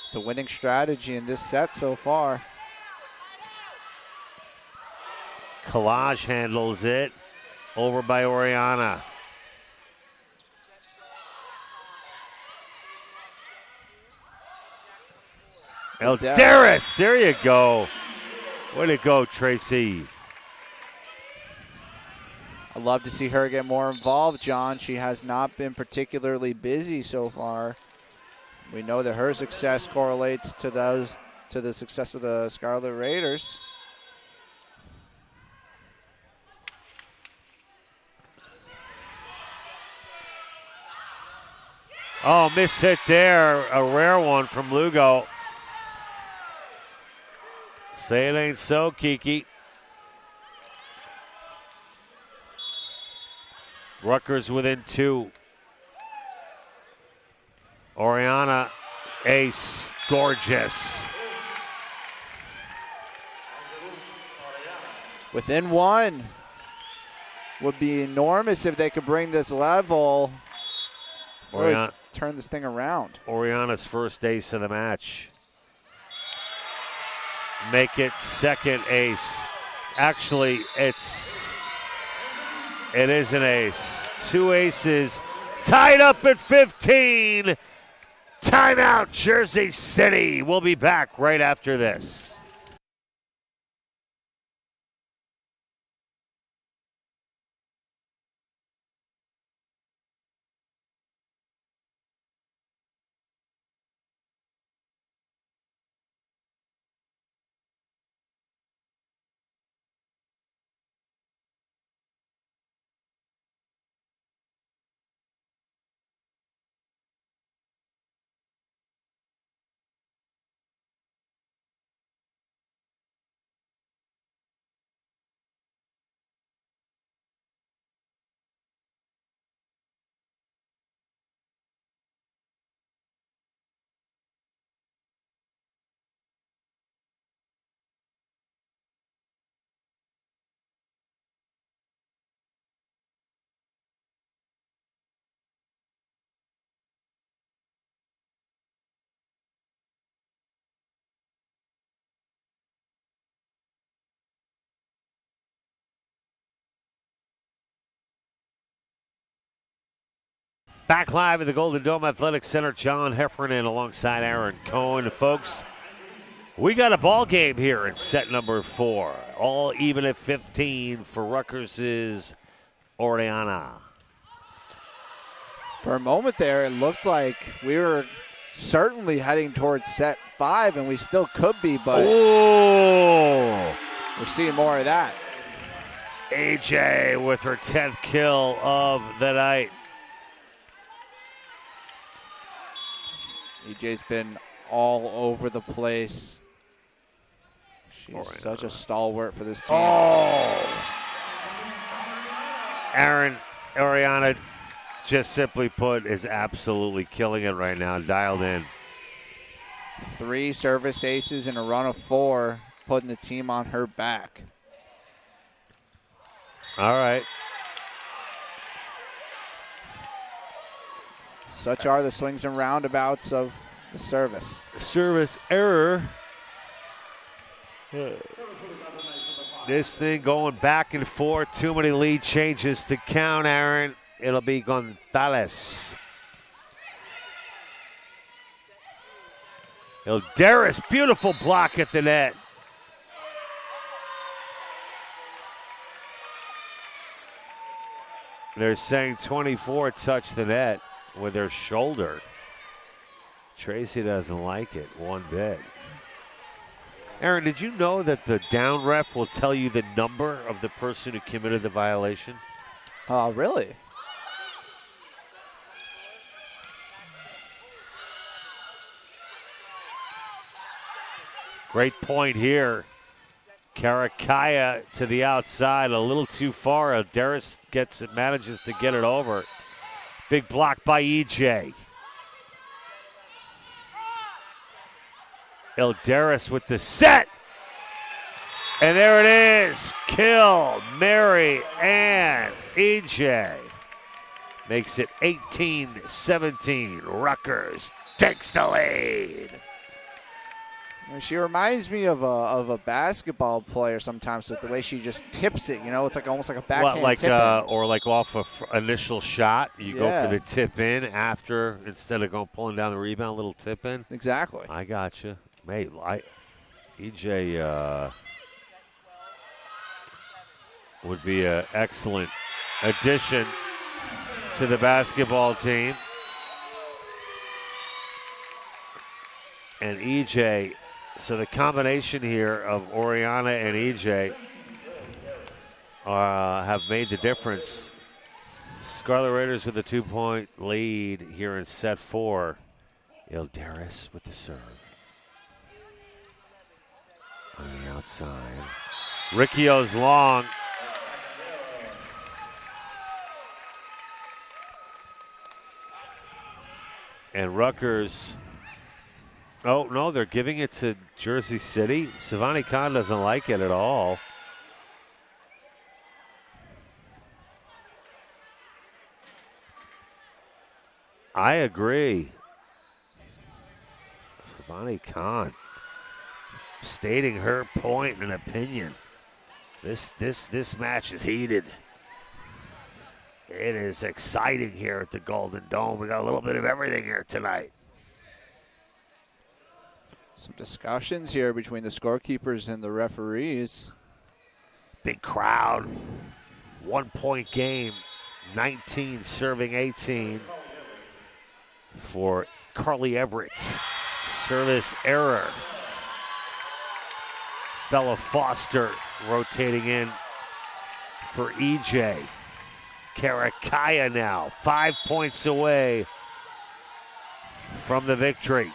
It's a winning strategy in this set so far. Collage handles it. Over by Oriana. Eldaris, there you go. Way to go, Tracy. I'd love to see her get more involved, John. She has not been particularly busy so far. We know that her success correlates to the success of the Scarlet Raiders. Oh, miss hit there. A rare one from Lugo. Say it ain't so, Kiki. Rutgers within 2. Oriana, ace, gorgeous. Within 1. Would be enormous if they could bring this level. Really turn this thing around. Oriana's first ace of the match. Make it second ace. Actually, it is an ace. 2 aces. Tied up at 15. Timeout, Jersey City. We'll be back right after this. Back live at the Golden Dome Athletic Center, John Heffernan alongside Aaron Cohen. Folks, we got a ball game here in set number 4. All even at 15 for Rutgers' Oriana. For a moment there, it looked like we were certainly heading towards set 5, and we still could be, but we're seeing more of that. AJ with her 10th kill of the night. EJ's been all over the place. She's such a stalwart for this team. Aaron Oriana, just simply put, is absolutely killing it right now, dialed in. 3 service aces in a run of 4, putting the team on her back. All right. Such are the swings and roundabouts of the service. Service error. This thing going back and forth. Too many lead changes to count, Aaron. It'll be Gonzalez. Hilderis, beautiful block at the net. They're saying 24 touched the net with their shoulder. Tracy doesn't like it one bit. Aaron, did you know that the down ref will tell you the number of the person who committed the violation? Oh, really? Great point here. Karakaya to the outside, a little too far. Hilderis manages to get it over. Big block by EJ. Hilderis with the set. And there it is. Kill, Mary, and EJ. Makes it 18-17. Rutgers takes the lead. She reminds me of a basketball player sometimes with the way she just tips it. You know, it's like almost like a backhand tip. Or like off a initial shot, you go for the tip in after instead of pulling down the rebound, little tip in. Exactly. I got you, mate. EJ would be an excellent addition to the basketball team, and EJ. So the combination here of Oriana and EJ have made the difference. Scarlet Raiders with a 2-point lead here in set 4. Hilderis with the serve. On the outside. Riccio's long. And Rutgers. Oh, no, they're giving it to Jersey City. Savani Khan doesn't like it at all. I agree. Savani Khan stating her point and opinion. This match is heated. It is exciting here at the Golden Dome. We got a little bit of everything here tonight. Some discussions here between the scorekeepers and the referees. Big crowd. 1-point game. 19 serving 18 for Carly Everett. Service error. Bella Foster rotating in for EJ. Karakaya now 5 points away from the victory.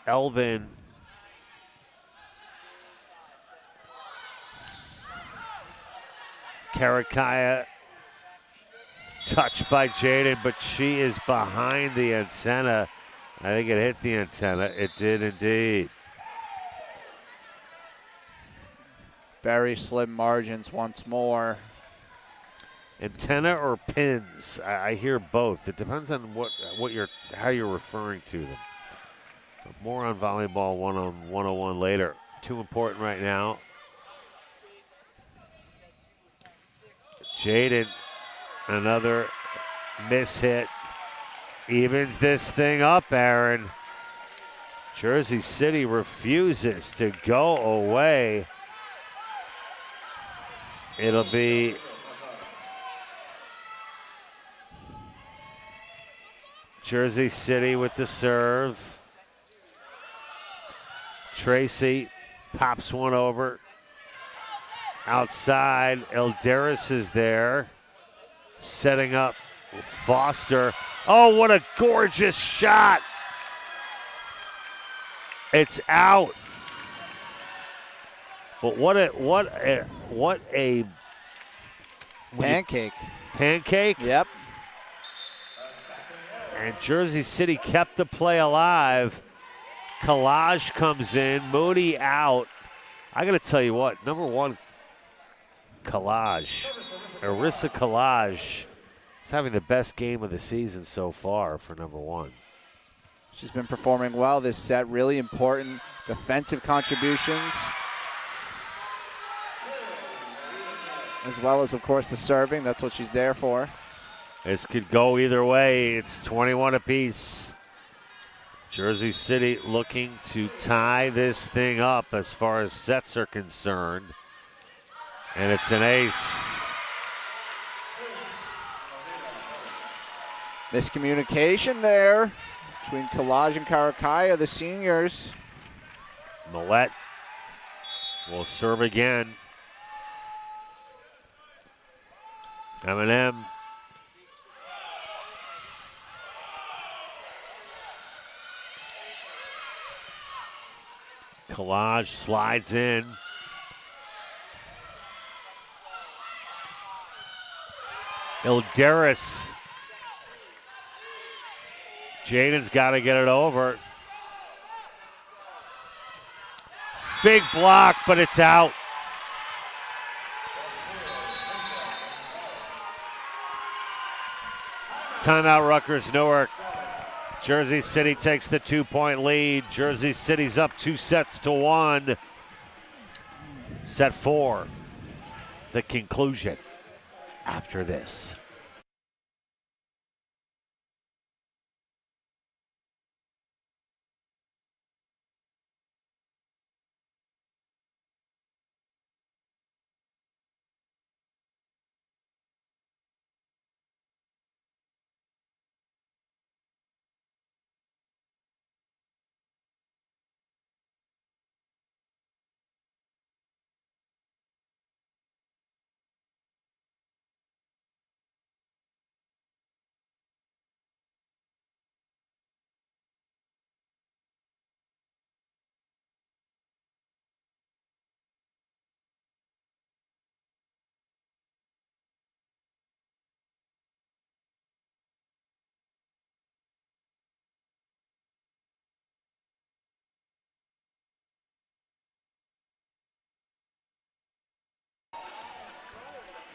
Elvin Karakaya touched by Jaden, but she is behind the antenna. I think it hit the antenna. It did indeed. Very slim margins once more. Antenna or pins? I hear both. It depends on how you're referring to them. More on volleyball 101 later. Too important right now. Jaden, another Miss hit. Evens this thing up, Aaron. Jersey City refuses to go away. It'll be Jersey City with the serve. Tracy pops one over. Outside, Elderis is there. Setting up Foster. Oh, what a gorgeous shot. It's out. But what a pancake. Pancake? Yep. And Jersey City kept the play alive. Collage comes in, Moody out. I got to tell you what, number one, Collage, Arissa Collage is having the best game of the season so far for number one. She's been performing well this set. Really important defensive contributions, as well as, of course, the serving. That's what she's there for. This could go either way. It's 21 apiece. Jersey City looking to tie this thing up as far as sets are concerned. And it's an ace. Miscommunication there between Collage and Karakaya, the seniors. Millette will serve again. M&M. Collage slides in. Ilderis. Jaden's got to get it over. Big block, but it's out. Timeout, Rutgers, Newark. Jersey City takes the 2-point lead. Jersey City's up 2-1. Set 4. The conclusion after this.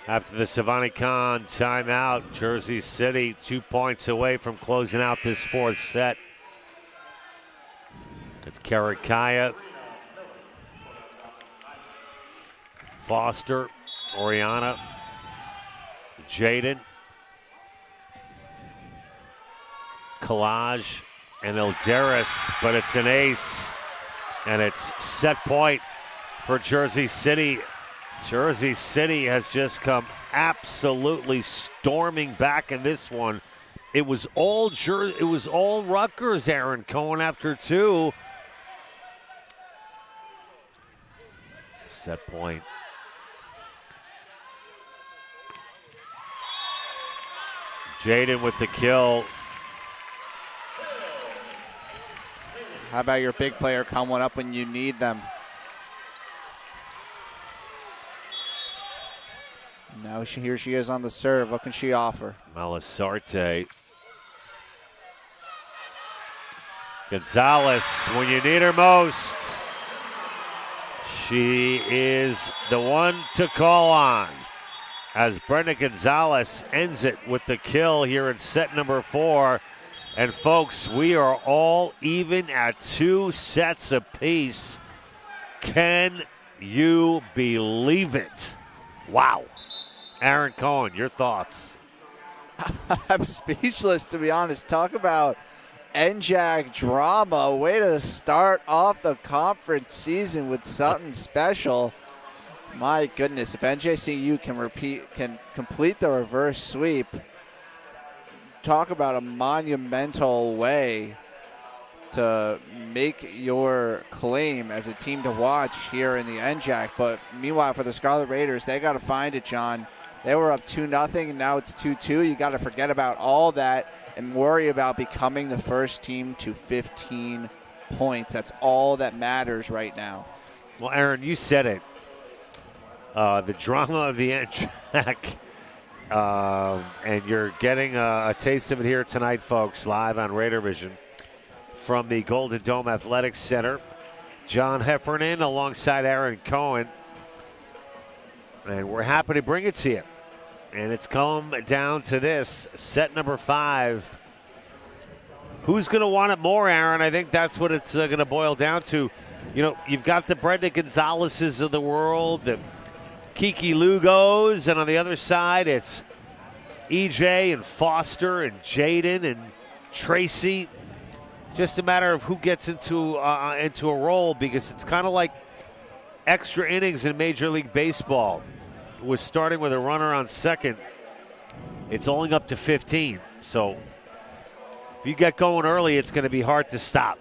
After the Savani Khan timeout, Jersey City 2 points away from closing out this fourth set. It's Karakaya, Foster, Oriana, Jaden, Collage, and Ilderis, but it's an ace, and it's set point for Jersey City. Jersey City has just come absolutely storming back in this one. It was all Rutgers, Aaron, going after two. Set point. Jaden with the kill. How about your big player coming up when you need them? Now here she is on the serve. What can she offer? Malasarte. Gonzalez, when you need her most, she is the one to call on. As Brenda Gonzalez ends it with the kill here in set number 4. And folks, we are all even at 2 sets apiece. Can you believe it? Wow. Aaron Cohen, your thoughts? I'm speechless, to be honest. Talk about NJAC drama. Way to start off the conference season with something special. My goodness, if NJCU can complete the reverse sweep, talk about a monumental way to make your claim as a team to watch here in the NJAC. But meanwhile, for the Scarlet Raiders, they got to find it, John. They were up 2-0, and now it's 2-2. You got to forget about all that and worry about becoming the first team to 15 points. That's all that matters right now. Well, Aaron, you said it. The drama of the NJAC, and you're getting a taste of it here tonight, folks, live on Raider Vision from the Golden Dome Athletics Center. John Heffernan alongside Aaron Cohen, and we're happy to bring it to you. And it's come down to this, set number 5. Who's going to want it more, Aaron? I think that's what it's going to boil down to. You know, you've got the Brenda Gonzalez's of the world, the Kiki Lugos, and on the other side, it's EJ and Foster and Jaden and Tracy. Just a matter of who gets into a role, because it's kind of like extra innings in Major League Baseball. It was starting with a runner on second. It's only up to 15. So if you get going early, it's going to be hard to stop.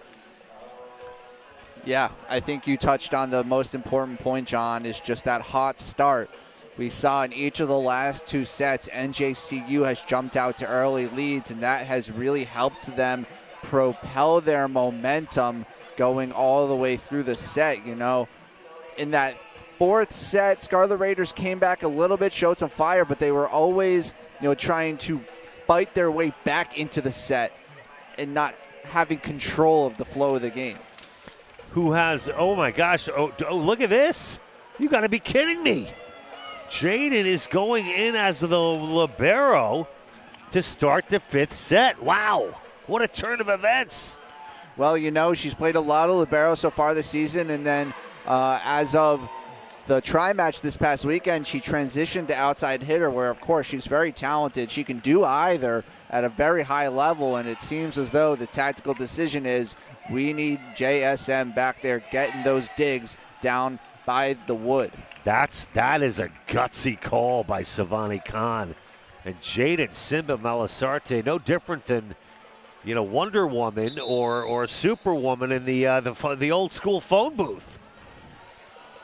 Yeah, I think you touched on the most important point, John, is just that hot start. We saw in each of the last 2 sets, NJCU has jumped out to early leads, and that has really helped them propel their momentum going all the way through the set. You know, in that 4th set, Scarlet Raiders came back a little bit, showed some fire, but they were always, trying to fight their way back into the set and not having control of the flow of the game. Who has, oh my gosh, oh look at this. You got to be kidding me. Jaden is going in as the libero to start the 5th set. Wow, what a turn of events. Well, she's played a lot of libero so far this season, and then as of the tri-match this past weekend, she transitioned to outside hitter, where, of course, she's very talented. She can do either at a very high level, and it seems as though the tactical decision is we need JSM back there getting those digs down by the wood. That is a gutsy call by Savani Khan. And Jaden Simba Malasarte, no different than, Wonder Woman or Superwoman in the old school phone booth.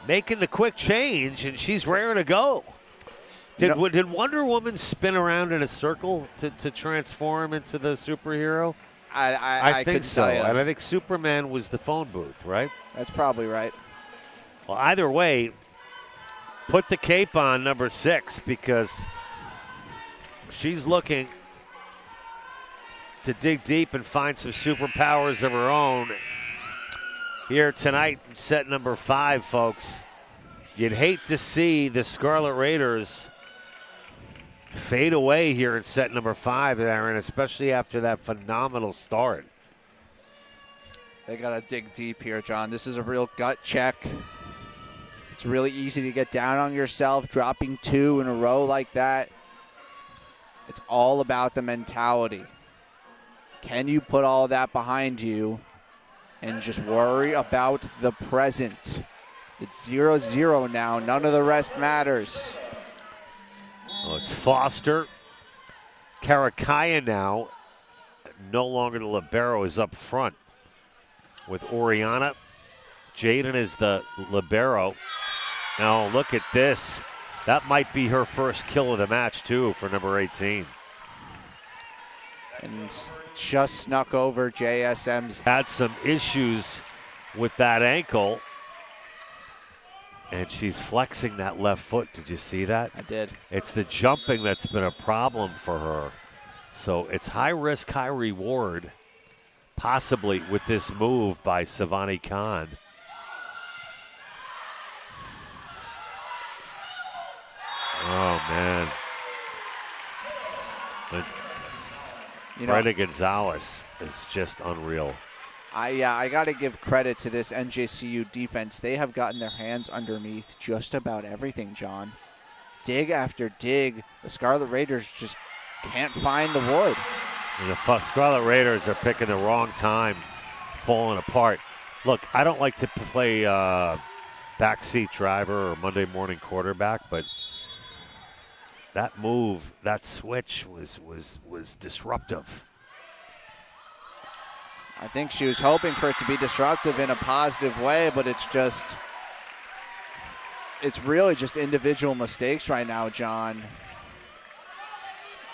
Making the quick change, and she's raring to go. Did Wonder Woman spin around in a circle to transform into the superhero? I think so. Tell you. And I think Superman was the phone booth, right? That's probably right. Well, either way, put the cape on number 6, because she's looking to dig deep and find some superpowers of her own here tonight in set number 5, folks. You'd hate to see the Scarlet Raiders fade away here in set number 5, Aaron, especially after that phenomenal start. They got to dig deep here, John. This is a real gut check. It's really easy to get down on yourself, dropping 2 in a row like that. It's all about the mentality. Can you put all that behind you and just worry about the present? It's 0-0 now. None of the rest matters. Well, it's Foster. Karakaya now, no longer the libero, is up front with Oriana. Jaden is the libero. Now look at this. That might be her first kill of the match, too, for number 18. And just snuck over JSM's. Had some issues with that ankle. And she's flexing that left foot. Did you see that? I did. It's the jumping that's been a problem for her. So it's high risk, high reward, possibly with this move by Savani Khan. Oh, man. Brenda Gonzalez is just unreal. I got to give credit to this NJCU defense. They have gotten their hands underneath just about everything, John. Dig after dig. The Scarlet Raiders just can't find the wood. And the Scarlet Raiders are picking the wrong time, falling apart. Look, I don't like to play backseat driver or Monday morning quarterback, but that move, that switch was disruptive. I think she was hoping for it to be disruptive in a positive way, but it's really just individual mistakes right now, John.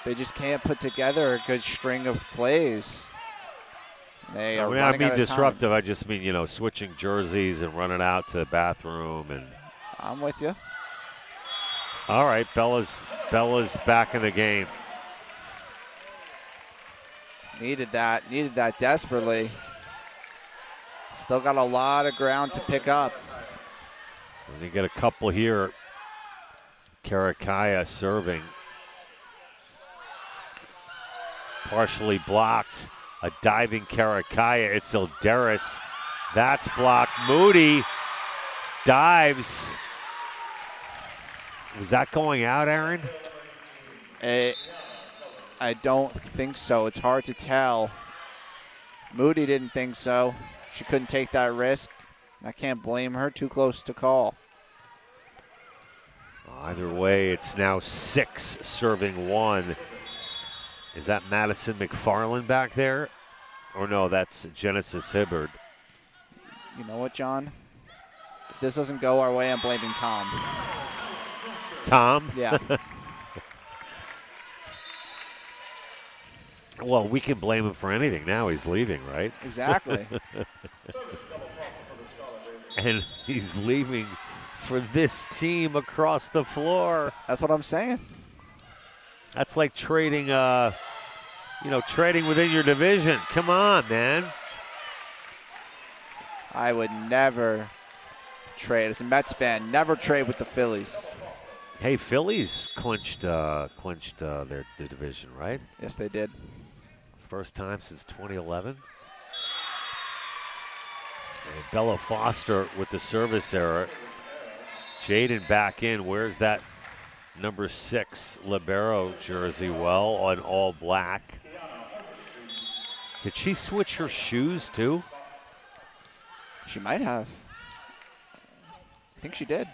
They just can't put together a good string of plays. They are I mean disruptive. Time. I just mean, switching jerseys and running out to the bathroom. And I'm with you. All right, Bella's back in the game. Needed that desperately. Still got a lot of ground to pick up. And they get a couple here. Karakaya serving. Partially blocked. A diving Karakaya. It's Ilderis. That's blocked. Moody dives. Was that going out, Aaron? I don't think so. It's hard to tell. Moody didn't think so. She couldn't take that risk. I can't blame her. Too close to call. Either way, it's now 6 serving 1. Is that Madison McFarland back there? Or no, that's Genesis Hibbard. You know what, John? If this doesn't go our way, I'm blaming Tom. Tom? Yeah. Well, we can blame him for anything now. He's leaving, right? Exactly. And he's leaving for this team across the floor. That's what I'm saying. That's like trading, trading within your division. Come on, man. I would never trade. As a Mets fan, never trade with the Phillies. Hey, Phillies clinched their division, right? Yes, they did. First time since 2011. And Bella Foster with the service error. Jaden back in. Where's that number 6 libero jersey? Well, on all black. Did she switch her shoes too? She might have. I think she did.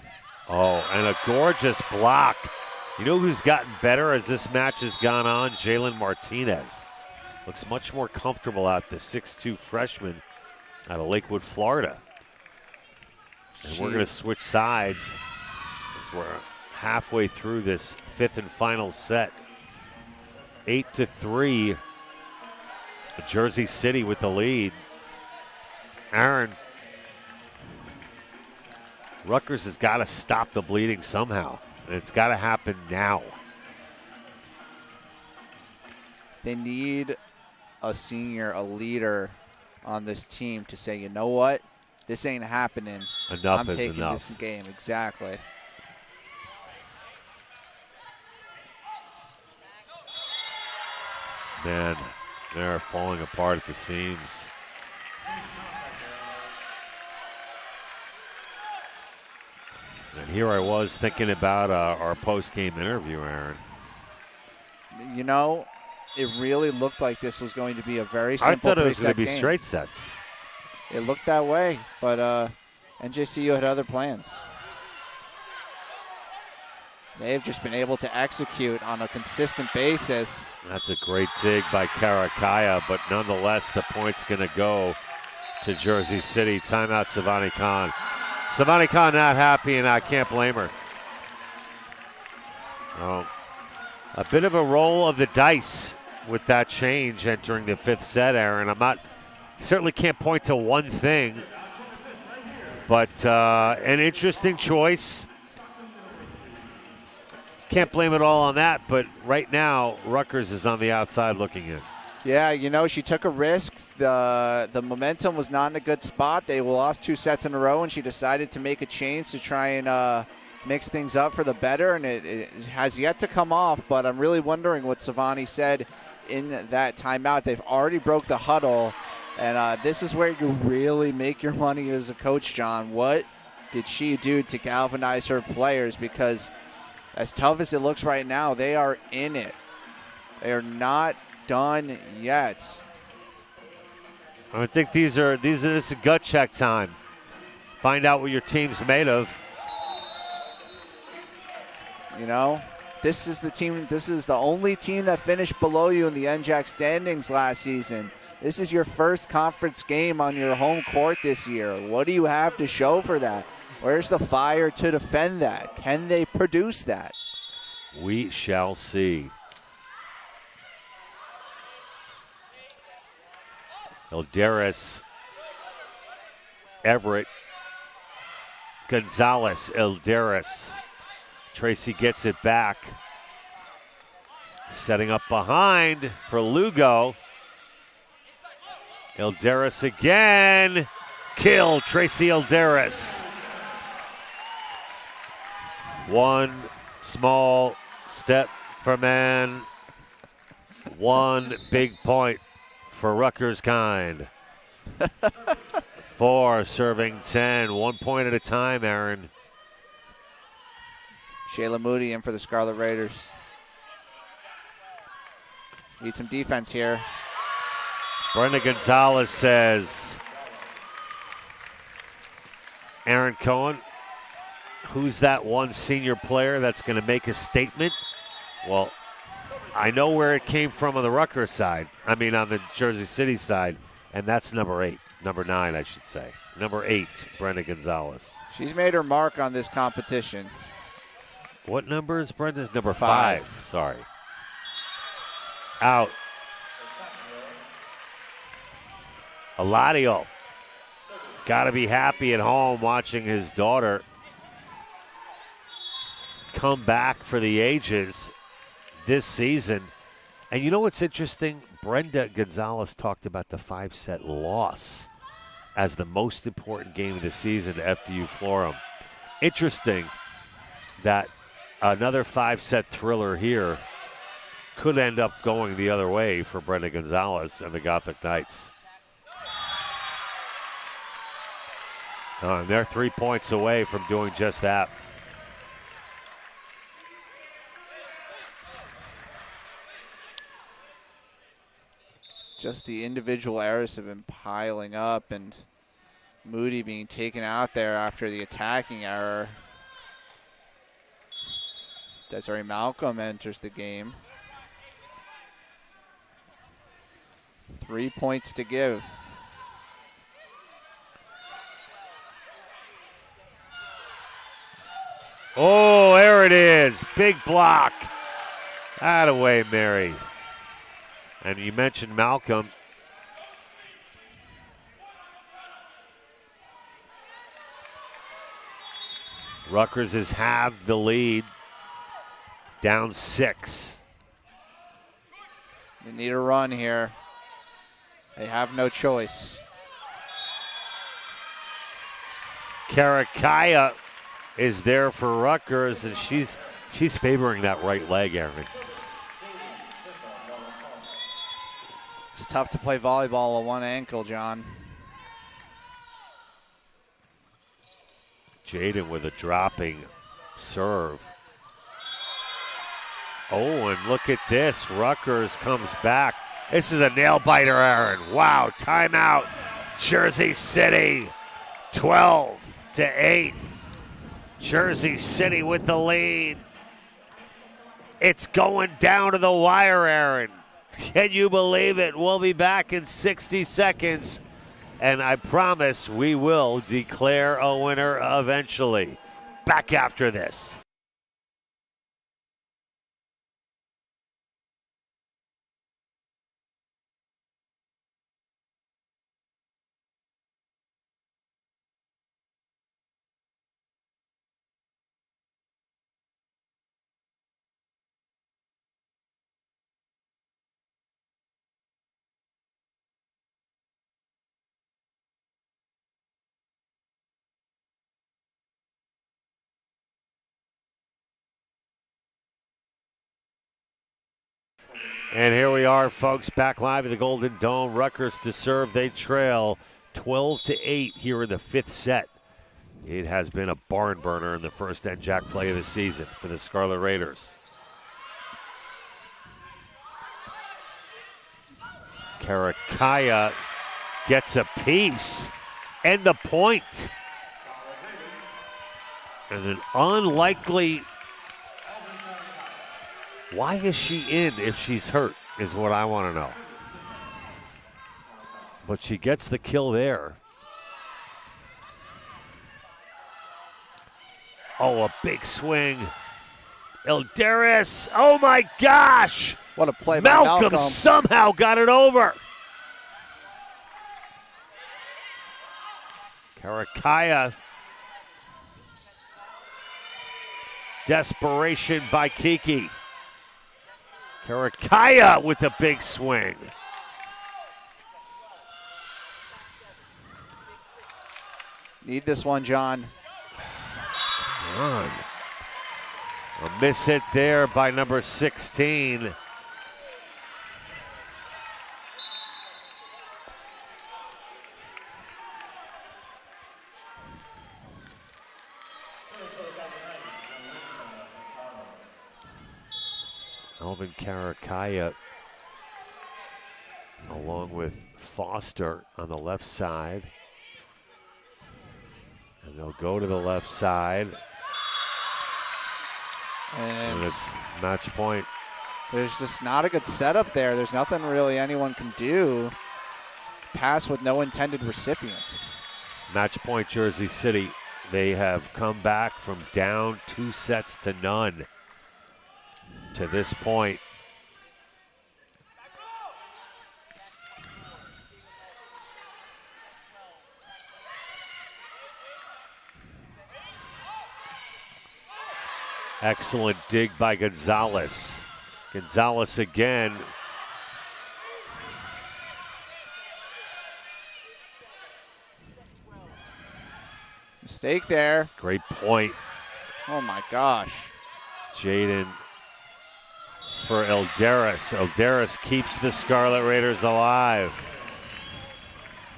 Oh, and a gorgeous block. You know who's gotten better as this match has gone on? Jalen Martinez. Looks much more comfortable out, the 6'2 freshman out of Lakewood, Florida. And we're going to switch sides as we're halfway through this 5th and final set. 8-3. Jersey City with the lead. Aaron, Rutgers has got to stop the bleeding somehow, and it's got to happen now. They need a senior, a leader on this team to say, you know what? This ain't happening. Enough I'm is taking enough. This game. Exactly. Man, they're falling apart at the seams. And here I was thinking about our post-game interview, Aaron. You know, it really looked like this was going to be a very simple I thought it was going to be game. straight sets. It looked that way, but NJCU had other plans. They've just been able to execute on a consistent basis. That's a great dig by Karakaya, but nonetheless, the point's going to go to Jersey City. Timeout, Savani Khan. Savani Khan not happy, and I can't blame her. Oh, a bit of a roll of the dice with that change entering the 5th set, Aaron. Certainly can't point to one thing, but an interesting choice. Can't blame it all on that, but right now, Rutgers is on the outside looking in. Yeah, you know, she took a risk. The momentum was not in a good spot. They lost 2 sets in a row, and she decided to make a change to try and mix things up for the better, and it has yet to come off, but I'm really wondering what Savani said in that timeout. They've already broke the huddle, and this is where you really make your money as a coach, John. What did she do to galvanize her players? Because as tough as it looks right now, they are in it. They are not done yet. I think this is gut check time. Find out what your team's made of. You know, this is the only team that finished below you in the NJAC standings last season. This is your first conference game on your home court this year. What do you have to show for that? Where's the fire to defend that? Can they produce that? We shall see. Elderis, Everett, Gonzalez, Elderis. Tracy gets it back. Setting up behind for Lugo. Elderis again. Kill, Tracy Elderis. One small step for man. One big point for Rutgers kind. 4 serving 10. 1 point at a time, Aaron. Shayla Moody in for the Scarlet Raiders. Need some defense here. Brenda Gonzalez says, Aaron Cohen, who's that one senior player that's going to make a statement? Well, I know where it came from on the Rutgers side. I mean, on the Jersey City side, and that's number 9, I should say. Number 8, Brenda Gonzalez. She's made her mark on this competition. What number is Brenda's? Number 5. Sorry. Out. Eladio. Got to be happy at home watching his daughter come back for the ages this season. And you know what's interesting? Brenda Gonzalez talked about the 5-set loss as the most important game of the season to FDU Florham. Interesting that another 5-set thriller here could end up going the other way for Brenda Gonzalez and the Gothic Knights. And they're 3 points away from doing just that. Just the individual errors have been piling up, and Moody being taken out there after the attacking error. Desiree Malcolm enters the game. 3 points to give. Oh, there it is. Big block. Atta-way, Mary. And you mentioned Malcolm. Rutgers has halved the lead. Down 6. They need a run here. They have no choice. Karakaya is there for Rutgers, and she's favoring that right leg, Aaron. It's tough to play volleyball on one ankle, John. Jaden with a dropping serve. Oh, and look at this. Rutgers comes back. This is a nail-biter, Aaron. Wow, timeout. Jersey City, 12-8. Jersey City with the lead. It's going down to the wire, Aaron. Can you believe it? We'll be back in 60 seconds, and I promise we will declare a winner eventually. Back after this. And here we are, folks, back live at the Golden Dome. Rutgers to serve. They trail 12-8 here in the 5th set. It has been a barn burner in the first NJAC play of the season for the Scarlet Raiders. Karakaya gets a piece and the point. And an unlikely. Why is she in if she's hurt is what I want to know. But she gets the kill there. Oh, a big swing. Elderis. Oh, my gosh. What a play by Malcolm. Somehow got it over. Karakaya. Desperation by Kiki. Karakaya with a big swing. Need this one, John. Come on. A miss hit there by number 16. Alvin Karakaya along with Foster on the left side. And they'll go to the left side. And it's match point. There's just not a good setup there. There's nothing really anyone can do. Pass with no intended recipient. Match point, Jersey City. They have come back from down 2-0 to this point. Excellent dig by Gonzalez. Gonzalez again. Mistake there. Great point. Oh my gosh. Jaden for Elderis. Elderis keeps the Scarlet Raiders alive.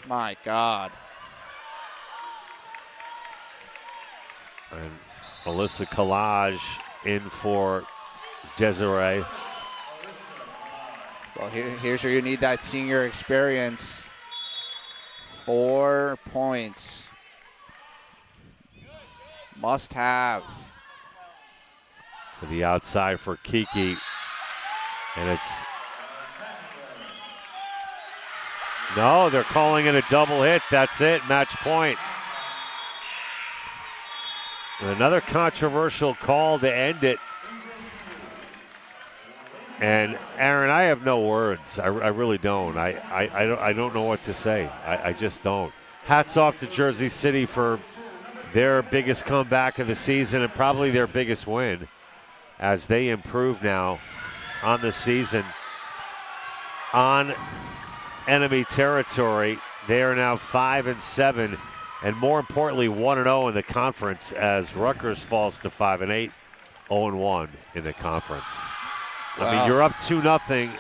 My God. And Melissa Collage in for Desiree. Well, here's where you need that senior experience. 4 points. Must have. To the outside for Kiki. And it's... No, they're calling it a double hit. That's it. Match point. Another controversial call to end it. And Aaron, I have no words. I really don't. I don't know what to say. I just don't. Hats off to Jersey City for their biggest comeback of the season and probably their biggest win as they improve now on the season. On enemy territory, they are now 5-7. And more importantly, 1-0 in the conference as Rutgers falls to 5-8, 0-1 in the conference. Wow. I mean, you're up 2-0,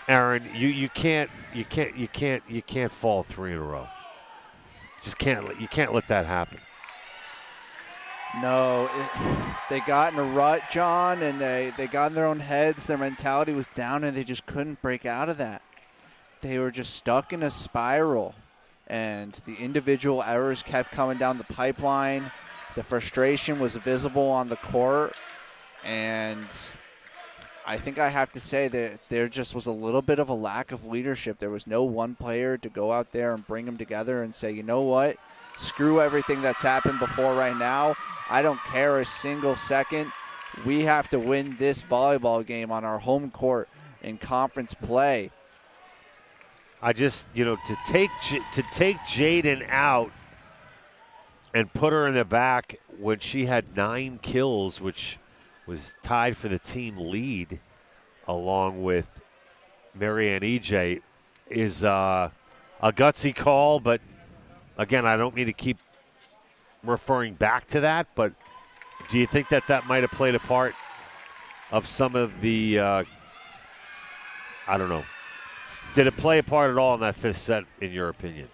Aaron. You can't fall 3 in a row. You can't let that happen. No, they got in a rut, John, and they got in their own heads. Their mentality was down, and they just couldn't break out of that. They were just stuck in a spiral. And the individual errors kept coming down the pipeline. The frustration was visible on the court. And I think I have to say that there just was a little bit of a lack of leadership. There was no one player to go out there and bring them together and say, you know what? Screw everything that's happened before right now. I don't care a single second. We have to win this volleyball game on our home court in conference play. I just, to take Jaden out and put her in the back when she had 9 kills, which was tied for the team lead, along with Marianne EJ, is a gutsy call. But again, I don't mean to keep referring back to that. But do you think that might have played a part of some of the? I don't know. Did it play a part at all in that 5th set, in your opinion?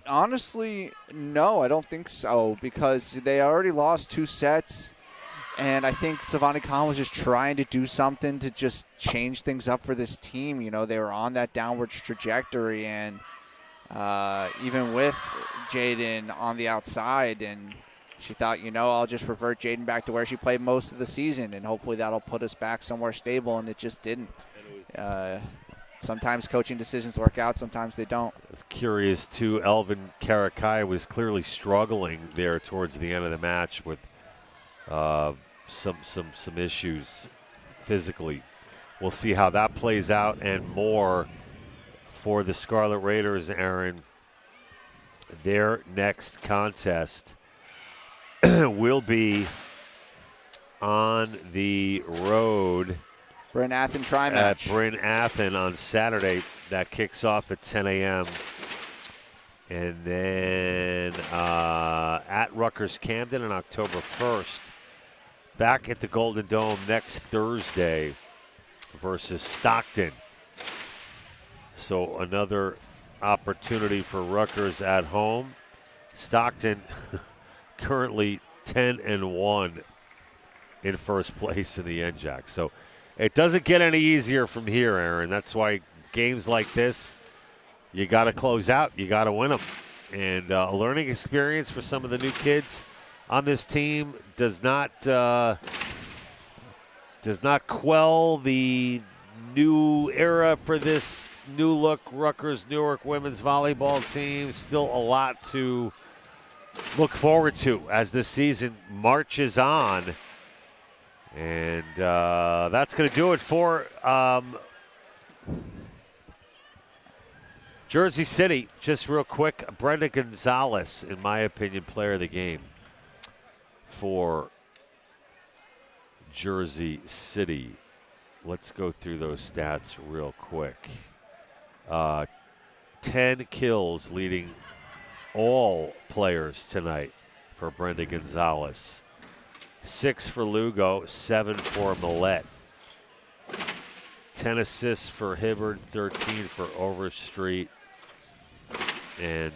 Honestly, no, I don't think so, because they already lost 2 sets, And I think Savani Khan was just trying to do something to just change things up for this team. You know, they were on that downward trajectory, and even with Jaden on the outside, and she thought, you know, I'll just revert Jaden back to where she played most of the season, and hopefully that'll put us back somewhere stable, and it just didn't. Sometimes coaching decisions work out, sometimes they don't. I was curious, too. Elvin Karakai was clearly struggling there towards the end of the match with some issues physically. We'll see how that plays out and more for the Scarlet Raiders, Aaron. Their next contest will be on the road Bryn Athen tri-match. At Bryn Athen on Saturday. That kicks off at 10 a.m. And then at Rutgers Camden on October 1st. Back at the Golden Dome next Thursday versus Stockton. So another opportunity for Rutgers at home. Stockton currently 10-1 in first place in the NJAC. So it doesn't get any easier from here, Aaron. That's why games like this, you got to close out. You got to win them. And a learning experience for some of the new kids on this team does not quell the new era for this new look Rutgers Newark women's volleyball team. Still a lot to look forward to as this season marches on. And that's going to do it for Jersey City. Just real quick, Brenda Gonzalez, in my opinion, player of the game for Jersey City. Let's go through those stats real quick. 10 kills leading all players tonight for Brenda Gonzalez. 6 for Lugo, 7 for Millette. 10 assists for Hibbard, 13 for Overstreet. And,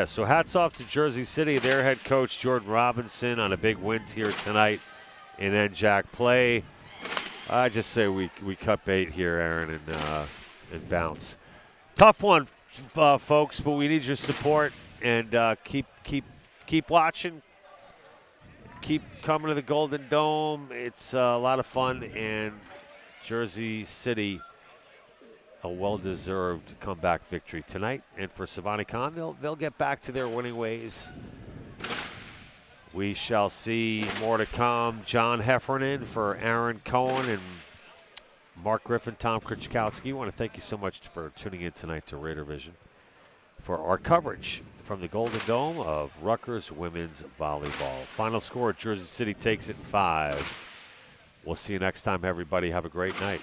so hats off to Jersey City, their head coach, Jordan Robinson, on a big win here tonight in NJAC play. I just say we cut bait here, Aaron, and bounce. Tough one, folks, but we need your support, and keep watching. Keep coming to the Golden Dome. It's a lot of fun, and Jersey City, a well-deserved comeback victory tonight. And for Savani Khan, they'll get back to their winning ways. We shall see more to come. John Heffernan for Aaron Cohen and Mark Griffin, Tom Krichkowski. I want to thank you so much for tuning in tonight to Raider Vision for our coverage from the Golden Dome of Rutgers women's volleyball. Final score, Jersey City takes it in 5. We'll see you next time, everybody. Have a great night.